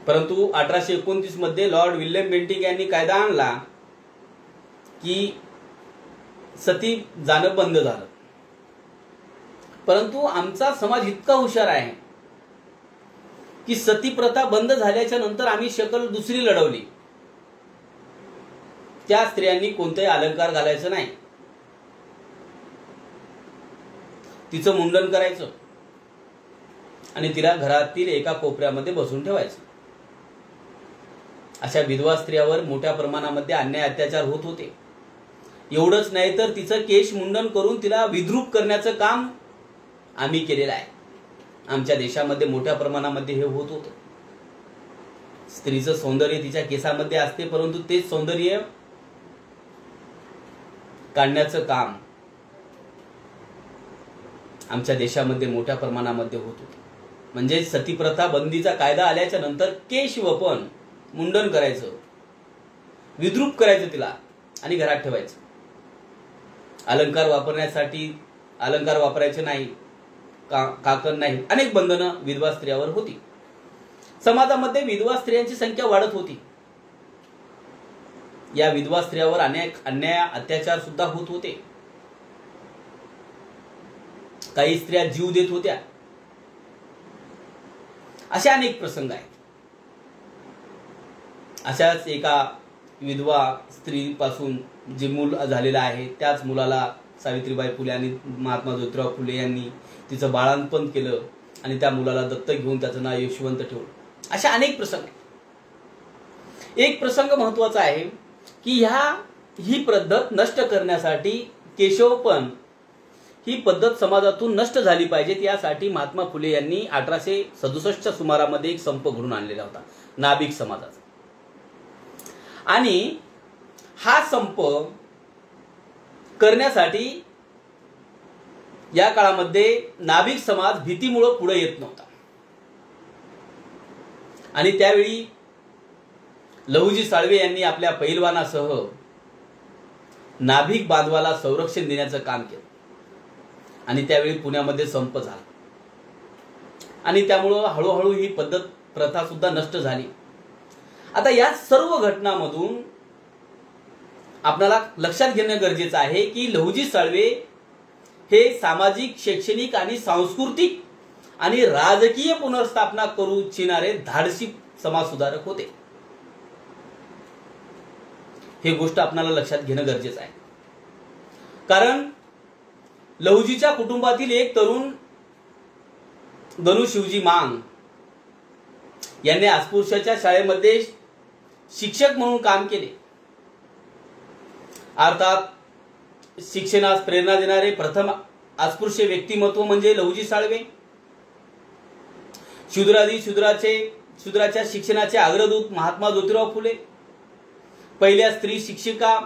परंतु 1829 मध्ये लॉर्ड विल्यम बेंटिक यांनी कायदा आणला की सती जाणं बंद झालं. परंतु आमचा समाज इतका हुशार आहे की सती प्रथा बंद झाल्याच्या नंतर आम्ही शकल दुसरी लढवली. त्या स्त्रियांनी कोणतेही अलंकार घालायचं नाही, तिचं मुंडन करायचं आणि तिला घरातील एका कोपऱ्यामध्ये बसून ठेवायचं. अशा विधवा स्त्रियावर मोठ्या प्रमाणामध्ये अन्याय अत्याचार होत होते. एवढंच नाही तर तिचं केश मुंडन करून तिला विद्रूप करण्याचं काम आम्ही केलेलं आहे. आमच्या देशामध्ये मोठ्या प्रमाणामध्ये हे होत होतं. स्त्रीचं सौंदर्य तिच्या केसामध्ये असते, परंतु तेच सौंदर्य काढण्याचं काम आमच्या देशामध्ये मोठ्या प्रमाणामध्ये होत होते. म्हणजे सतीप्रथा बंदीचा कायदा आल्याच्या नंतर केश वपन, मुंडन करायचं, विद्रूप करायचं तिला आणि घरात ठेवायचं. अलंकार वापरायचे नाही, काकण नाही, अनेक बंधनं विधवा स्त्रियावर होती. समाजामध्ये विधवा स्त्रियांची संख्या वाढत होती. या विधवा स्त्रियावर अनेक अन्याय अत्याचार सुद्धा होत होते. काही स्त्रिया जीव देत होत्या. अशा अनेक प्रसंग आहेत. अशाच एका विधवा स्त्रीपासून जे मूल झालेलं आहे, त्याच मुलाला सावित्रीबाई फुले आणि महात्मा ज्योतिराव फुले यांनी तिचं बाळंतपण केलं आणि त्या मुलाला दत्तक घेऊन त्याचं नाव यशवंत ठेवलं. अशा अनेक प्रसंग आहेत. एक प्रसंग महत्वाचा आहे की ही पद्धत नष्ट करण्यासाठी, केशवपन ही पद्धत समाजातून नष्ट झाली पाहिजे, यासाठी महात्मा फुले यांनी 1867च्या सुमारामध्ये एक संप घडून आणलेला होता, नाभिक समाजाचा. आणि हा संप करण्यासाठी या काळामध्ये नाभिक समाज भीतीमुळे पुढे येत नव्हता. आणि त्यावेळी लहुजी साळवे यांनी आपल्या पैलवानासह नाभिक बांधवाला संरक्षण देण्याचं काम केलं. आणि त्यावेळी पुण्यामध्ये संप झाला आणि त्यामुळं हळूहळू ही पद्धत, प्रथा सुद्धा नष्ट झाली. आता या सर्व घटनांमधून आपल्याला लक्षात घेणं गरजेचं आहे की लहुजी साळवे हे सामाजिक, शैक्षणिक आणि सांस्कृतिक आणि राजकीय पुनर्स्थापना करू इच्छिणारे धाडसी समाजसुधारक होते. हे गोष्ट आपल्याला लक्षात घेणं गरजेचं आहे. कारण लहुजीच्या कुटुंबातील एक तरुण गणू शिवजी मांग यांनी अस्पृश्याच्या शाळेमध्ये शिक्षक म्हणून काम केले. अर्थात शिक्षणास प्रेरणा देणारे प्रथम अस्पृश्य व्यक्तिमत्व म्हणजे लहुजी साळवे. शूद्राच्या शिक्षणाचे अग्रदूत महात्मा ज्योतिराव फुले, पहिल्या स्त्री शिक्षिका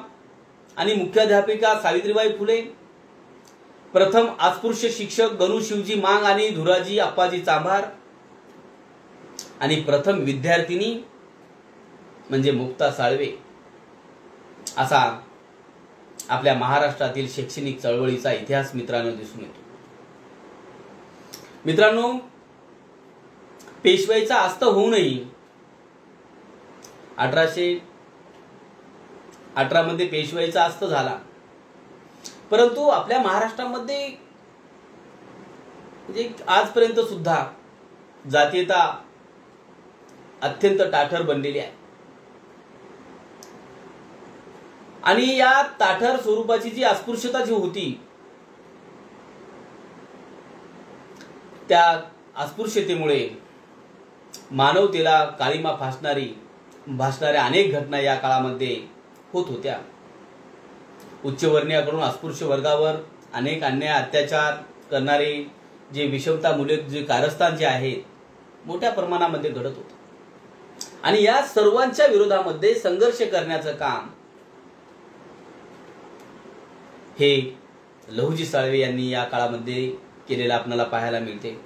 आणि मुख्याध्यापिका सावित्रीबाई फुले, प्रथम अस्पृश्य शिक्षक गणू शिवजी मांग आणि धुराजी अप्पाजी चांभार, आणि प्रथम विद्यार्थिनी म्हणजे मुक्ता साळवे. असा आपल्या महाराष्ट्रातील शैक्षणिक चळवळीचा इतिहास मित्रांनो दिसून येतो. मित्रांनो, पेशवाईचा अस्त होऊनही 1818 मध्ये पेशवाईचा अस्त झाला. परंतु आपल्या महाराष्ट्रामध्ये म्हणजे आजपर्यंत सुद्धा जातीयता अत्यंत ताठर बनलेली आहे. आणि या ताठर स्वरूपाची जी अस्पृश्यता जी होती, त्या अस्पृश्यतेमुळे मानवतेला काळीमा भासणाऱ्या अनेक घटना या काळामध्ये होत होत्या. उच्चवर्णीयाकडून अस्पृश्य वर्गावर अनेक अन्याय अत्याचार करणारे जे विषमतामूलक जे कारस्थान जे आहे मोठ्या प्रमाणामध्ये घडत होतं आणि या सर्वांच्या विरोधामध्ये संघर्ष करण्याचं काम हे लहुजी साळवे यांनी या काळामध्ये केलेलं आपल्याला पाहायला मिळते।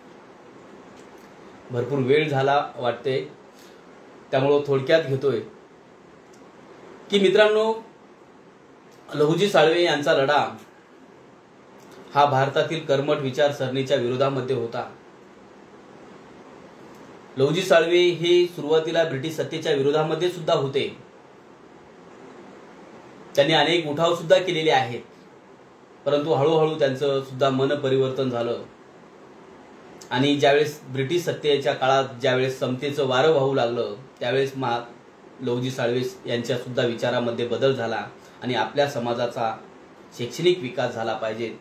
भरपूर वेळ झाला वाटते त्यामुळे थोडक्यात घेतोय की मित्रांनो, लहुजी साळवे यांचा लढा हा भारतातील कर्मठ विचारसरणीच्या विरोधामध्ये होता। लहुजी साळवे हे सुरुवातीला ब्रिटिश सत्तेच्या विरोधामध्ये सुद्धा होते। त्यांनी अनेक उठाव सुद्धा केलेले आहेत, परंतु हळूहळू त्यांचं सुद्धा मन परिवर्तन झालं आणि ज्यावेळेस ब्रिटिश सत्तेच्या काळात ज्यावेळेस समतेचं वारं वाहू लागलं त्यावेळेस लहुजी साळवे यांच्या सुद्धा विचारामध्ये बदल झाला आणि आपल्या समाजाचा शैक्षणिक विकास झाला पाहिजे,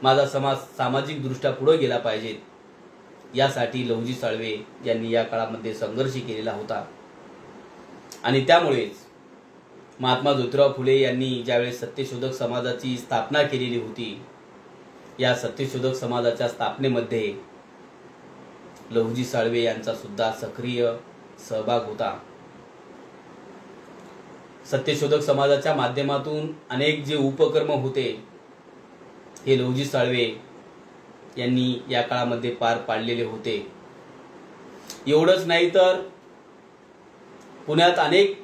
माझा समाज सामाजिक दृष्ट्या पुढे गेला पाहिजे, यासाठी लहुजी साळवे यांनी या काळामध्ये संघर्ष केलेला होता। आणि त्यामुळेच महात्मा ज्योतिराव फुले यांनी ज्यावेळेस सत्यशोधक समाजाची स्थापना केलेली होती, या सत्यशोधक समाजाच्या स्थापनेमध्ये लहुजी साळवे यांचा सुद्धा सक्रिय सहभाग होता। सत्यशोधक समाजाच्या माध्यमातून अनेक जे उपक्रम होते हे लहुजी साळवे यांनी या काळामध्ये पार पाडलेले होते। एवढंच नाही तर पुण्यात अनेक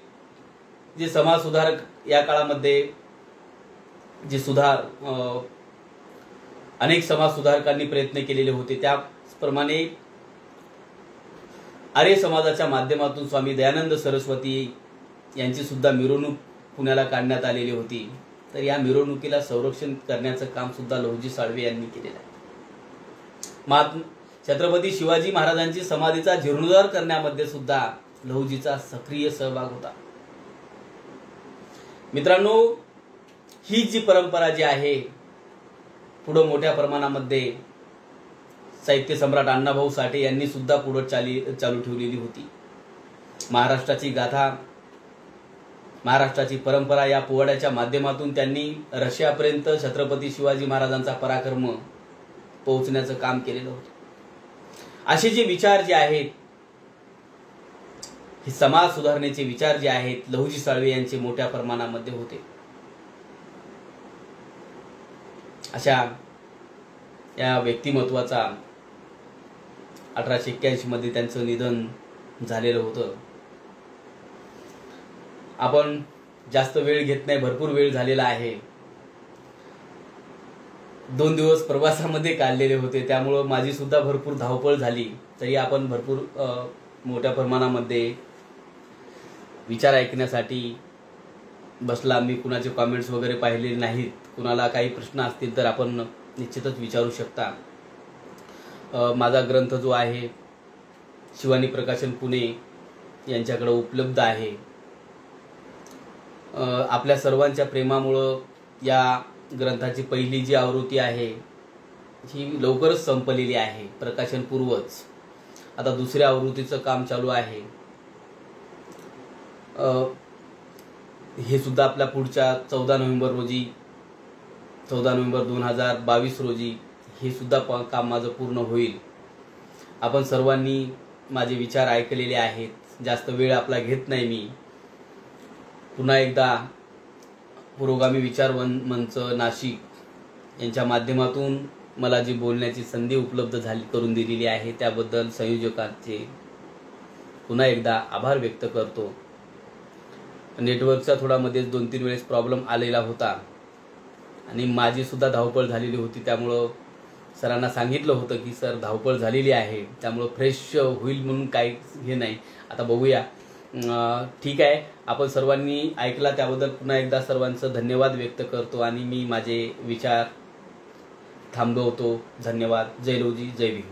जे समाज सुधारक या काळामध्ये जे अनेक समाज सुधारकांनी प्रयत्न केलेले होते, त्याप्रमाणे आर्य समाजाच्या माध्यमातून स्वामी दयानंद सरस्वती यांची सुद्धा मिरवणूक पुण्याला काढण्यात आलेली होती। तर या मिरवणुकीला संरक्षण करण्याचं काम सुद्धा लहुजी साळवे यांनी केलेलं आहे। छत्रपती शिवाजी महाराजांची समाधीचा जीर्णोद्धार करण्यामध्ये सुद्धा लहुजीचा सक्रिय सहभाग होता। मित्रांनो, ही जी परंपरा जी आहे पुढे मोठ्या प्रमाणामध्ये साहित्य सम्राट अण्णाभाऊ साठे यांनी सुद्धा पुढे चालू ठेवलेली होती। महाराष्ट्राची गाथा, महाराष्ट्राची परंपरा या पोवाड्याच्या माध्यमातून त्यांनी रशियापर्यंत छत्रपती शिवाजी महाराजांचा पराक्रम पोहोचण्याचं काम केलेलं होतं। असे जे विचार जे आहेत, हे समाज सुधारणेचे विचार जे आहेत, लहुजी साळवे यांचे मोठ्या प्रमाणामध्ये होते। अशा या व्यक्तिमत्वाचा 1881 मध्ये त्यांचं निधन झालेलं होतं। आपण जास्त वेळ घेत नाही, भरपूर वेळ झालेला आहे, 2 दिवस प्रवासामध्ये काढलेले होते, त्यामुळे माझी सुद्धा भरपूर धावपळ झाली। तरी आपण भरपूर मोठ्या प्रमाणामध्ये विचार ऐकण्यासाठी बसला। मी कुणाचे कमेंट्स वगैरे पाहिलेले नाहीत। कुणाला काही प्रश्न असतील तर आपण निश्चितच विचारू शकता। माझा ग्रंथ जो आहे शिवानी प्रकाशन पुणे यांच्याकडे उपलब्ध आहे। आपल्या सर्वांच्या प्रेमामुळे या ग्रंथाची पहिली जी आवृत्ती आहे ही लवकरच संपलेली आहे, प्रकाशन पूर्वच। आता दुसऱ्या आवृत्तीचं काम चालू आहे। हे सुद्धा आपल्या पुढच्या 14 नोव्हेंबर 2022 रोजी हे सुद्धा काम माझं पूर्ण होईल। आपण सर्वांनी माझे विचार ऐकलेले आहेत, जास्त वेळ आपला घेत नाही मी। पुन्हा एकदा पुरोगामी विचार मंच नाशिक यांच्या माध्यमातून मला जी बोलण्याची संधी उपलब्ध करून दिलेली आहे त्याबद्दल संयोजकांचे पुन्हा एकदा आभार व्यक्त करतो। नेटवर्कचा थोडा मध्ये 2-3 वेळेस प्रॉब्लेम आलेला होता आणि माझी सुद्धा धावपळ झालेली होती, त्यामुळं सरांना सांगितलं होतं की सर धावपळ झालेली आहे, त्यामुळं फ्रेश होईल म्हणून काही हे नाही। आता बघूया, ठीक आहे। आपण सर्वांनी ऐकला त्याबद्दल पुन्हा एकदा सर्वांचं धन्यवाद व्यक्त करतो आणि मी माझे विचार थांबवतो। धन्यवाद। जय लहुजी, जय भीम।